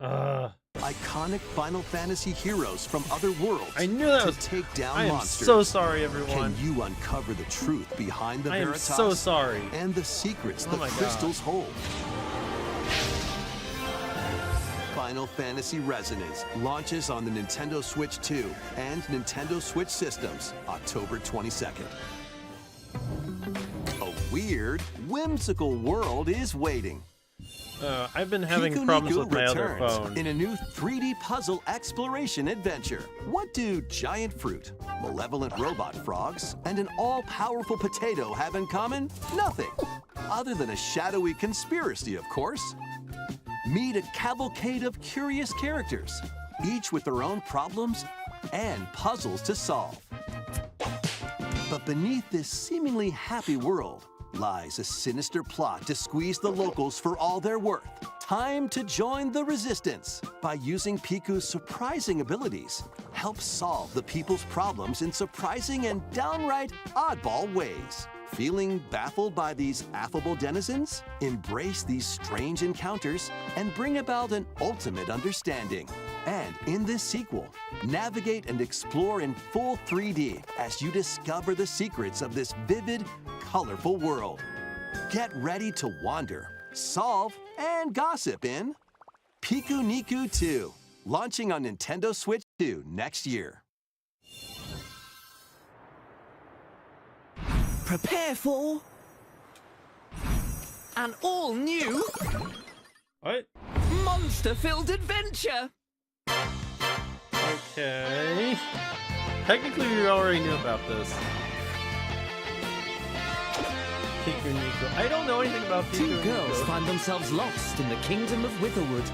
Iconic Final Fantasy heroes from other worlds I knew that to was take down I am monsters. so sorry, everyone. Can you uncover the truth behind the I am Veritas? so sorry. And the secrets Oh the my crystals hold. Final Fantasy Resonance launches on the Nintendo Switch 2 and Nintendo Switch systems October 22nd. A weird, whimsical world is waiting. I've been having Piku problems Niku with my other returns phone. in a new 3D puzzle exploration adventure. What do giant fruit, malevolent robot frogs, and an all-powerful potato have in common? Nothing. Other than a shadowy conspiracy, of course. Meet a cavalcade of curious characters, each with their own problems and puzzles to solve. But beneath this seemingly happy world lies a sinister plot to squeeze the locals for all they're worth. Time to join the resistance by using Piku's surprising abilities. Help solve the people's problems in surprising and downright oddball ways. Feeling baffled by these affable denizens? Embrace these strange encounters and bring about an ultimate understanding. And in this sequel, navigate and explore in full 3D as you discover the secrets of this vivid, colorful world. Get ready to wander, solve, and gossip in Piku Niku 2, launching on Nintendo Switch 2 next year. Prepare for an all-new monster-filled adventure. Okay. Technically, we already knew about this. Piku Niku. I don't know anything about Piku Two girls Niku. find themselves lost in the kingdom of Witherwood.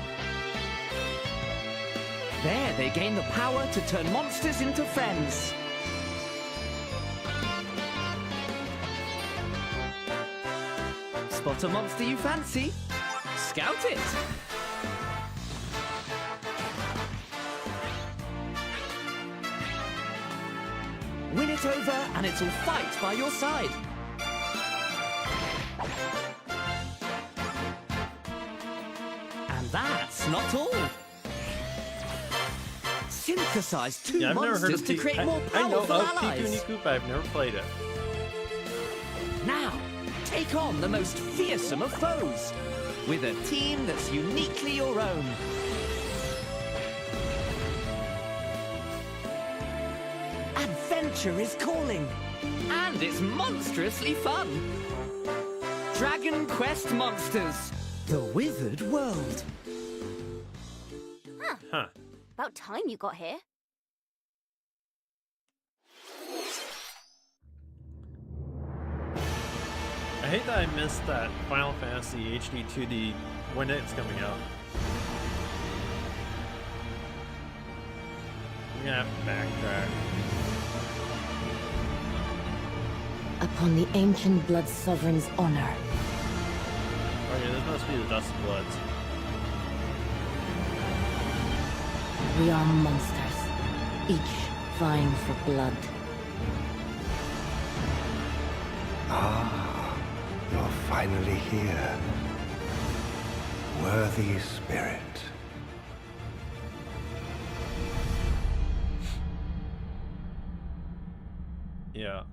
There, they gain the power to turn monsters into friends. Spot a monster you fancy? Scout it! Win it over and it'll fight by your side. And that's not all. Synthesize two Yeah, I've never heard monsters of to create more I know powerful of allies. Piku Niku, but I've never played it. Now, take on the most fearsome of foes with a team that's uniquely your own. Adventure is calling, and it's monstrously fun. Dragon Quest Monsters, the Withered World. Huh. About time you got here. I hate that I missed that Final Fantasy HD 2D when it's coming out. I'm gonna have to backtrack. Upon the ancient Blood Sovereign's honor. Okay, this must be the Dust Bloods. We are monsters, each vying for blood. Ah, you're finally here. Worthy spirit. Yeah.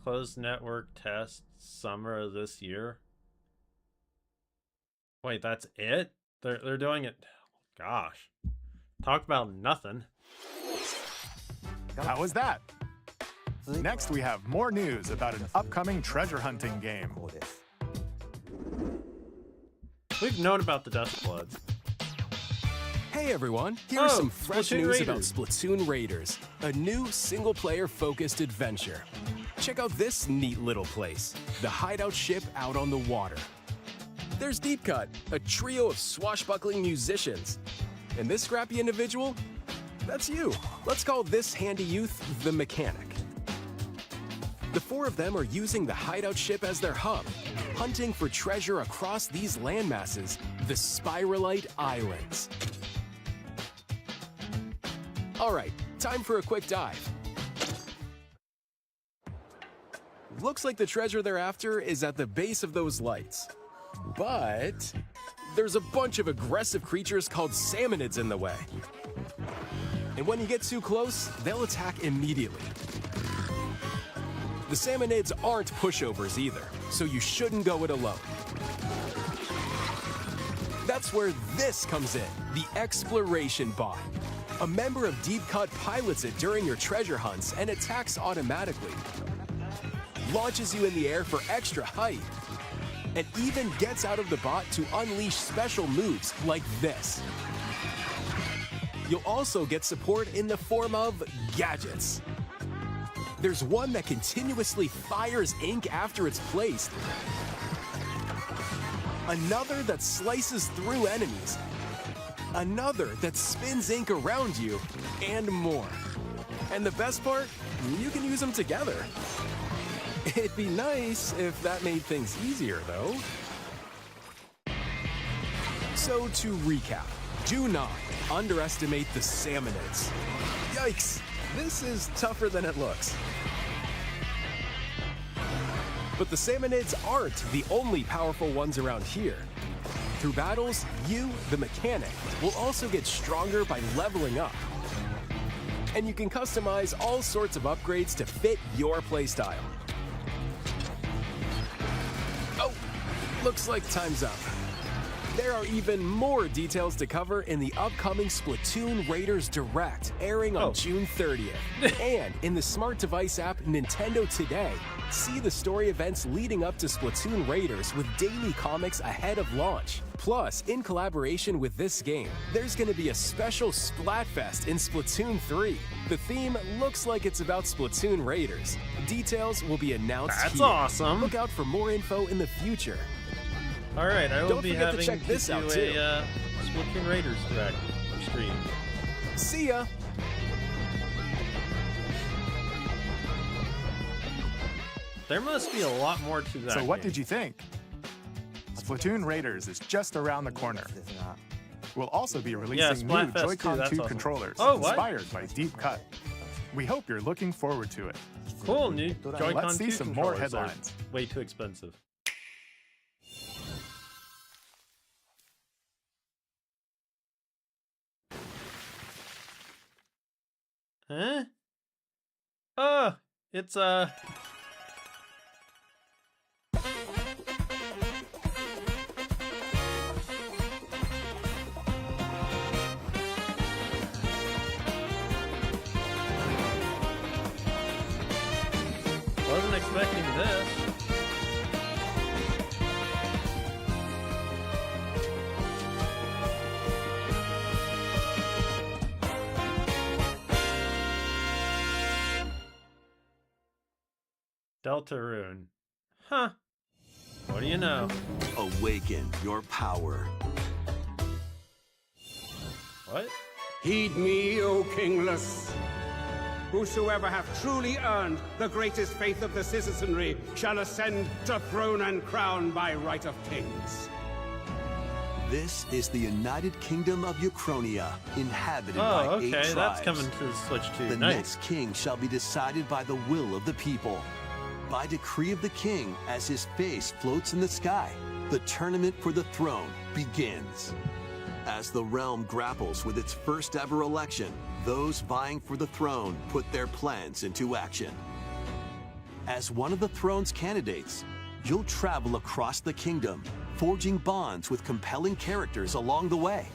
Closed network test summer of this year. Wait, that's it? They're doing it. Gosh. Talk about nothing. How was that? Next, we have more news about an upcoming treasure hunting game. We've known about the Dust Bloods. Hey everyone, here's some fresh Splatoon news Raiders. about Splatoon Raiders, a new single-player focused adventure. Check out this neat little place, the hideout ship out on the water. There's Deep Cut, a trio of swashbuckling musicians. And this scrappy individual? That's you. Let's call this handy youth the mechanic. The four of them are using the hideout ship as their hub, hunting for treasure across these landmasses, the Spiralite Islands. All right, time for a quick dive. Looks like the treasure they're after is at the base of those lights. But there's a bunch of aggressive creatures called salmonids in the way. And when you get too close, they'll attack immediately. The salmonids aren't pushovers either, so you shouldn't go it alone. That's where this comes in, the Exploration Bot. A member of Deep Cut pilots it during your treasure hunts and attacks automatically. Launches you in the air for extra height. And even gets out of the bot to unleash special moves like this. You'll also get support in the form of gadgets. There's one that continuously fires ink after it's placed. Another that slices through enemies. Another that spins ink around you, and more. And the best part, you can use them together. It'd be nice if that made things easier, though. So to recap, do not underestimate the salmonids. Yikes, this is tougher than it looks. But the salmonids aren't the only powerful ones around here. Through battles, you, the mechanic, will also get stronger by leveling up. And you can customize all sorts of upgrades to fit your playstyle. Oh, looks like time's up. There are even more details to cover in the upcoming Splatoon Raiders Direct, airing on June 30th. And in the smart device app Nintendo Today, see the story events leading up to Splatoon Raiders with daily comics ahead of launch. Plus, in collaboration with this game, there's going to be a special Splatfest in Splatoon 3. The theme looks like it's about Splatoon Raiders. Details will be announced That's here. awesome. Look out for more info in the future. All right, I will Don't be forget having to check this out do too. a Splatoon Raiders Direct stream. See ya! There must be a lot more to that. So what game. did you think? Splatoon Raiders is just around the corner. We'll also be releasing new Splatfest too, Joy-Con that's 2 awesome. controllers Oh, what? inspired by Deep Cut. We hope you're looking forward to it. Cool, new Joy-Con Let's see 2 some more controllers. They're headlines. Way too expensive. Huh? Oh, it's wasn't expecting this. Deltarune. Huh. What do you know? Awaken your power. What? Heed me, O kingless. Whosoever hath truly earned the greatest faith of the citizenry shall ascend to throne and crown by right of kings. This is the United Kingdom of Euchronia, inhabited by 8 Oh, okay, tribes. that's coming to the Switch too. The Nice. next king shall be decided by the will of the people. By decree of the king, as his face floats in the sky, the tournament for the throne begins. As the realm grapples with its first ever election, those vying for the throne put their plans into action. As one of the throne's candidates, you'll travel across the kingdom, forging bonds with compelling characters along the way.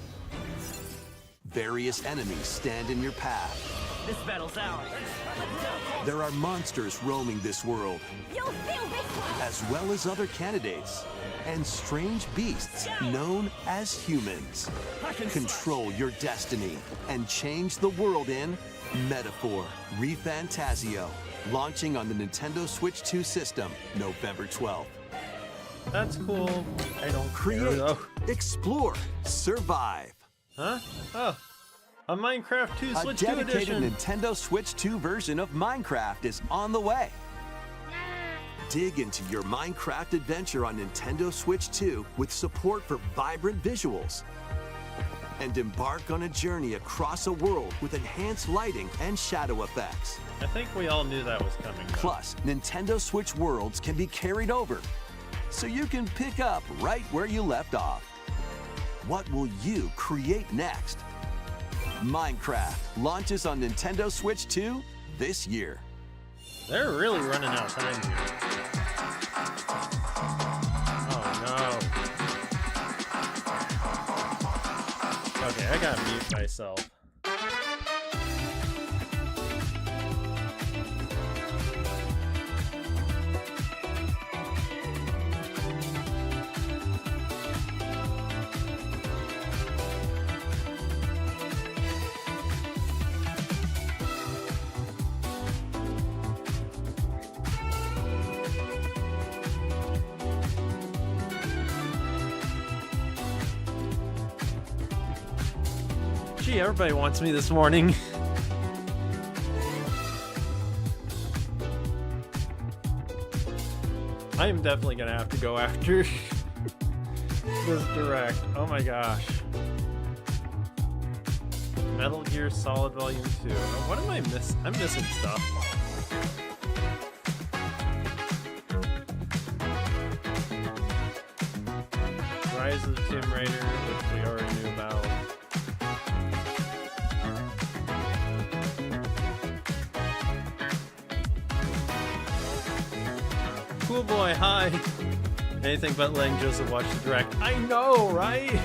Various enemies stand in your path. This battle's ours. There are monsters roaming this world, You'll feel this one. as well as other candidates, and strange beasts known as humans. Control your destiny and change the world in Metaphor ReFantazio, launching on the Nintendo Switch 2 system November 12th. That's cool. I don't Create, care though. explore, survive. Huh? Oh. A Minecraft 2 A Switch 2 dedicated edition. Nintendo Switch 2 version of Minecraft is on the way. Dig into your Minecraft adventure on Nintendo Switch 2 with support for vibrant visuals. And embark on a journey across a world with enhanced lighting and shadow effects. I think we all knew that was coming. though. Plus, Nintendo Switch worlds can be carried over, so you can pick up right where you left off. What will you create next? Minecraft launches on Nintendo Switch 2 this year. They're really running out of time here. Oh no. Okay, I gotta mute myself. Gee, everybody wants me this morning. I am definitely gonna have to go after this direct. Oh my gosh. Metal Gear Solid Volume 2. Oh, what am I missing? I'm missing stuff. Rise of the Tomb Raider, which we already knew about. Cool boy, hi. Anything but letting Joseph watch the direct. I know, right?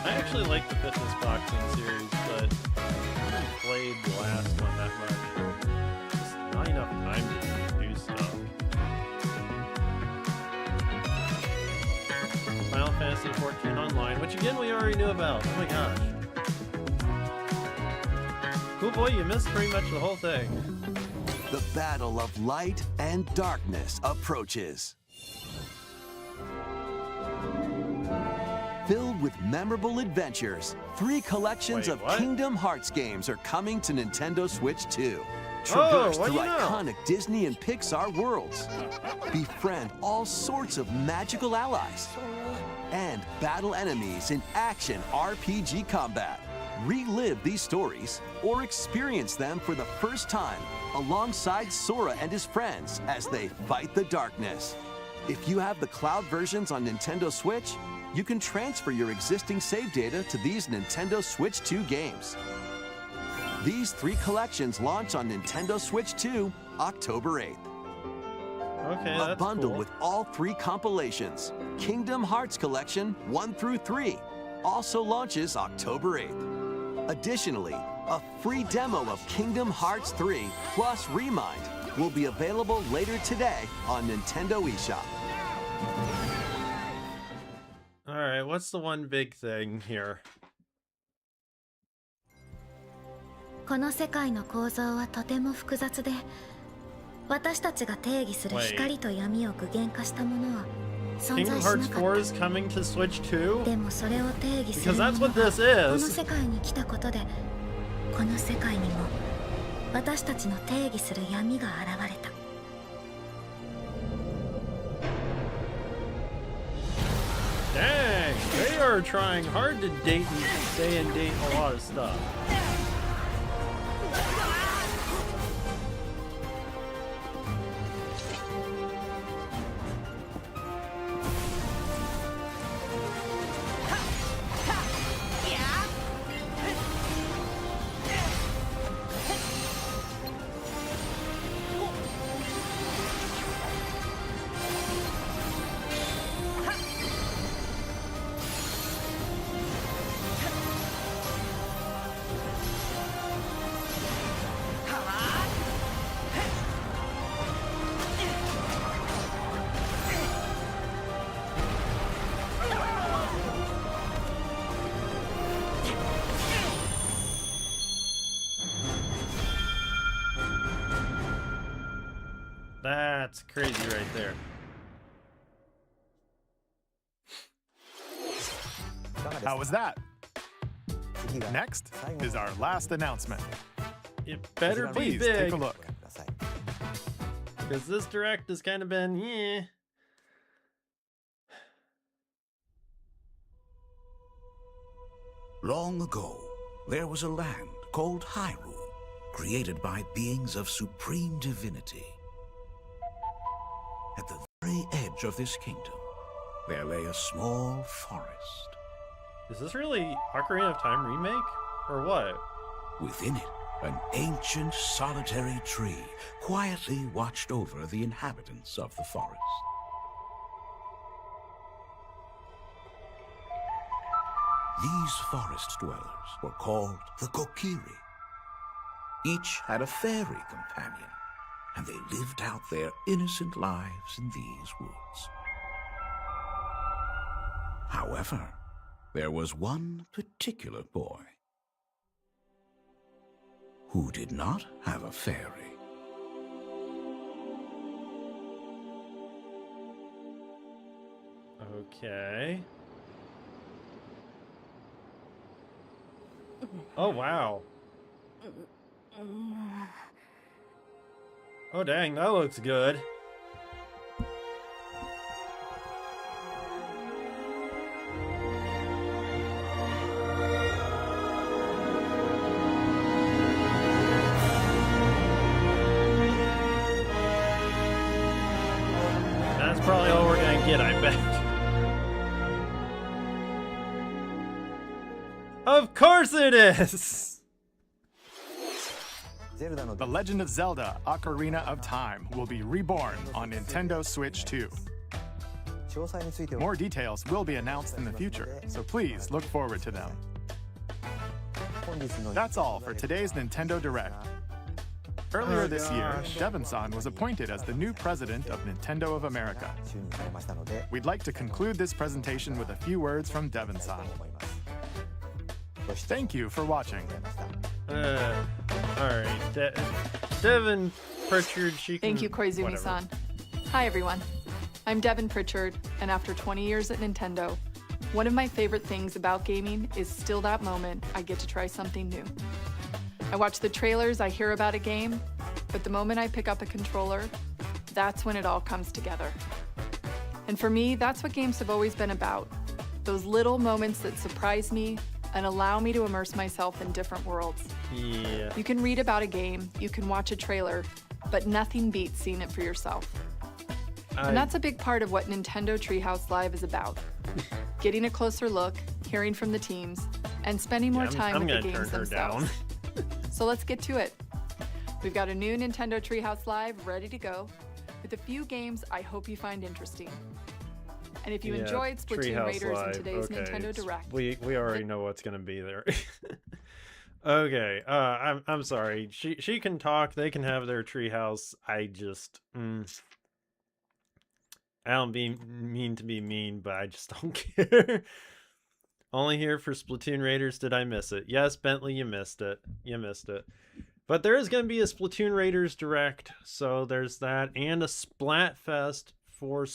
I actually like the fitness boxing series, but I haven't played the last one that much. Just not enough time to do stuff. Final Fantasy XIV Online, which again we already knew about. Oh my gosh. Cool boy, you missed pretty much the whole thing. The battle of light and darkness approaches. Filled with memorable adventures, 3 collections of Kingdom Hearts games are coming to Nintendo Switch 2. Traverse through iconic Disney and Pixar worlds. Befriend all sorts of magical allies. And battle enemies in action RPG combat. Relive these stories or experience them for the first time alongside Sora and his friends as they fight the darkness. If you have the cloud versions on Nintendo Switch, you can transfer your existing save data to these Nintendo Switch 2 games. These 3 collections launch on Nintendo Switch 2 October 8th. Okay, A bundle with all 3 compilations, Kingdom Hearts Collection 1 through 3, also launches October 8th. Additionally, a free demo of Kingdom Hearts 3 plus Remind will be available later today on Nintendo eShop. Alright, what's the one big thing here? この世界の構造はとても複雑で、私たちが定義する光と闇を具現化したものは存在しなかった。 Kingdom Hearts 4 is coming to Switch 2? でもそれを定義する Because も that's の what が this この is. 世界に来たことで、この世界にも私たちの定義する闇が現れた。 Dang, they are trying hard to date and stay and date a lot of stuff. That's crazy right there. How was that? Next is our last announcement. It better be Please big. take a look. Because this direct has kind of been, yeah. Long ago, there was a land called Hyrule, created by beings of supreme divinity. At the very edge of this kingdom, there lay a small forest. Is this really Ocarina of Time remake? Or what? Within it, an ancient solitary tree quietly watched over the inhabitants of the forest. These forest dwellers were called the Kokiri. Each had a fairy companion, and they lived out their innocent lives in these woods. However, there was one particular boy who did not have a fairy. Okay. Oh, wow. Oh, dang, that looks good. Of course it is! The Legend of Zelda: Ocarina of Time will be reborn on Nintendo Switch 2. More details will be announced in the future, so please look forward to them. That's all for today's Nintendo Direct. Earlier this year, Devon-san was appointed as the new president of Nintendo of America. We'd like to conclude this presentation with a few words from Devon-san. Thank you for watching. Alright, Devon Pritchard, she can... Thank you, Koizumi-san. Hi, everyone. I'm Devon Pritchard, and after 20 years at Nintendo, one of my favorite things about gaming is still that moment I get to try something new. I watch the trailers, I hear about a game, but the moment I pick up a controller, that's when it all comes together. And for me, that's what games have always been about. Those little moments that surprise me and allow me to immerse myself in different worlds. Yeah. You can read about a game, you can watch a trailer, but nothing beats seeing it for yourself. And that's a big part of what Nintendo Treehouse Live is about. Getting a closer look, hearing from the teams, and spending more time with the games themselves. So let's get to it. We've got a new Nintendo Treehouse Live ready to go, with a few games I hope you find interesting. And if you enjoyed Splatoon Treehouse Raiders Live. in today's Okay, Nintendo Direct, we already know what's gonna be there. Okay, I'm sorry. She can talk. They can have their treehouse. I just I don't mean to be mean, but I just don't care. Only here for Splatoon Raiders. Did I miss it? Yes, Bentley, you missed it. You missed it. But there is going to be a Splatoon Raiders Direct, so there's that, and a Splatfest for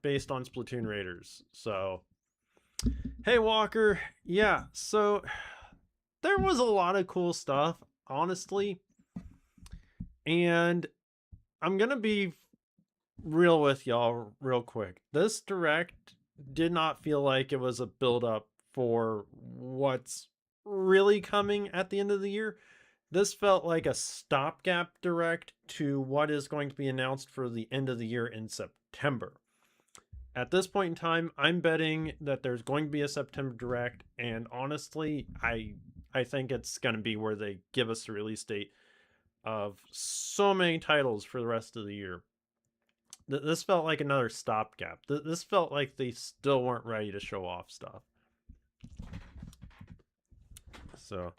based on Splatoon Raiders. So, hey Walker, yeah. So there was a lot of cool stuff, honestly, and I'm gonna be real with y'all real quick. This Direct did not feel like it was a build up for what's really coming at the end of the year. This felt like a stopgap Direct to what is going to be announced for the end of the year in September. At this point in time, I'm betting that there's going to be a September Direct, and honestly, I think it's going to be where they give us the release date of so many titles for the rest of the year. This felt like another stopgap. This felt like they still weren't ready to show off stuff. So,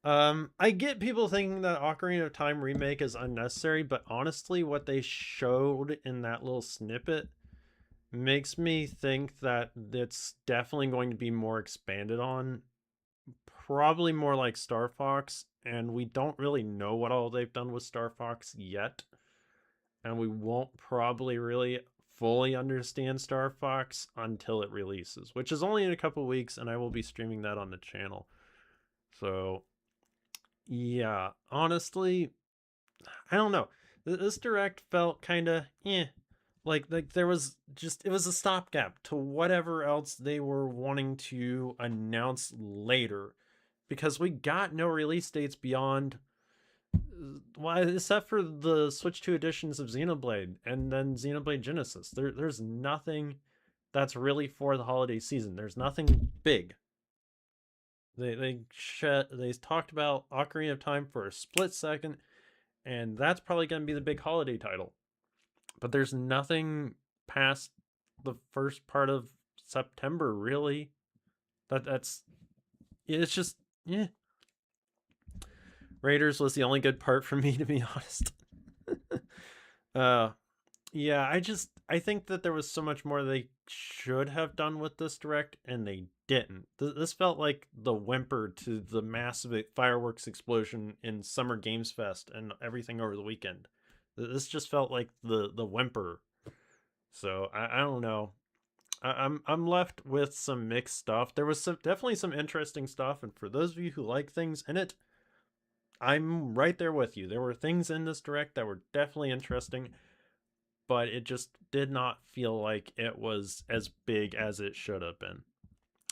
I get people thinking that Ocarina of Time remake is unnecessary, but honestly, what they showed in that little snippet makes me think that it's definitely going to be more expanded on. Probably more like Star Fox, and we don't really know what all they've done with Star Fox yet. And we won't probably really fully understand Star Fox until it releases, which is only in a couple weeks, and I will be streaming that on the channel. So, yeah, honestly, I don't know. This Direct felt kind of, like there was just, it was a stopgap to whatever else they were wanting to announce later, because we got no release dates beyond, well, except for the Switch 2 editions of Xenoblade and then Xenoblade Genesis. There's nothing that's really for the holiday season. There's nothing big. They talked about Ocarina of Time for a split second, and that's probably going to be the big holiday title. But there's nothing past the first part of September, really. It's just, yeah. Raiders was the only good part for me, to be honest. Yeah, I think that there was so much more they should have done with this Direct, and they didn't. This felt like the whimper to the massive fireworks explosion in Summer Games Fest and everything over the weekend. This just felt like the whimper. So I don't know. I'm left with some mixed stuff. There was definitely some interesting stuff, and for those of you who like things in it, I'm right there with you. There were things in this Direct that were definitely interesting, but it just did not feel like it was as big as it should have been.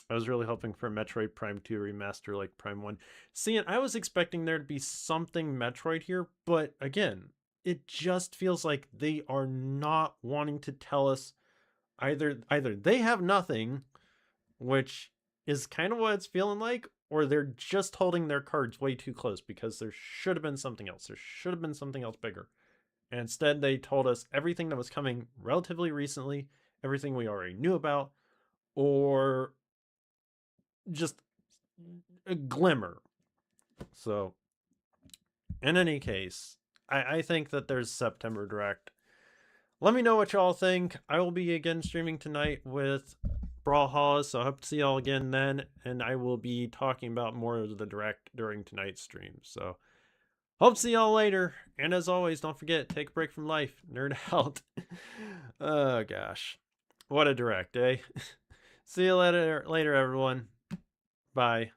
I was really hoping for Metroid Prime 2 remaster like Prime 1. See, I was expecting there to be something Metroid here, but again, it just feels like they are not wanting to tell us either they have nothing, which is kind of what it's feeling like, or they're just holding their cards way too close because there should have been something else. There should have been something else bigger. And instead, they told us everything that was coming relatively recently, everything we already knew about, or just a glimmer. So, in any case, I think that there's September Direct. Let me know what y'all think. I will be again streaming tonight with Brawlhalla, so I hope to see y'all again then, and I will be talking about more of the Direct during tonight's stream. So, hope to see y'all later, and as always, don't forget, take a break from life, nerd out. Oh gosh, what a Direct, eh? See you later everyone. Bye.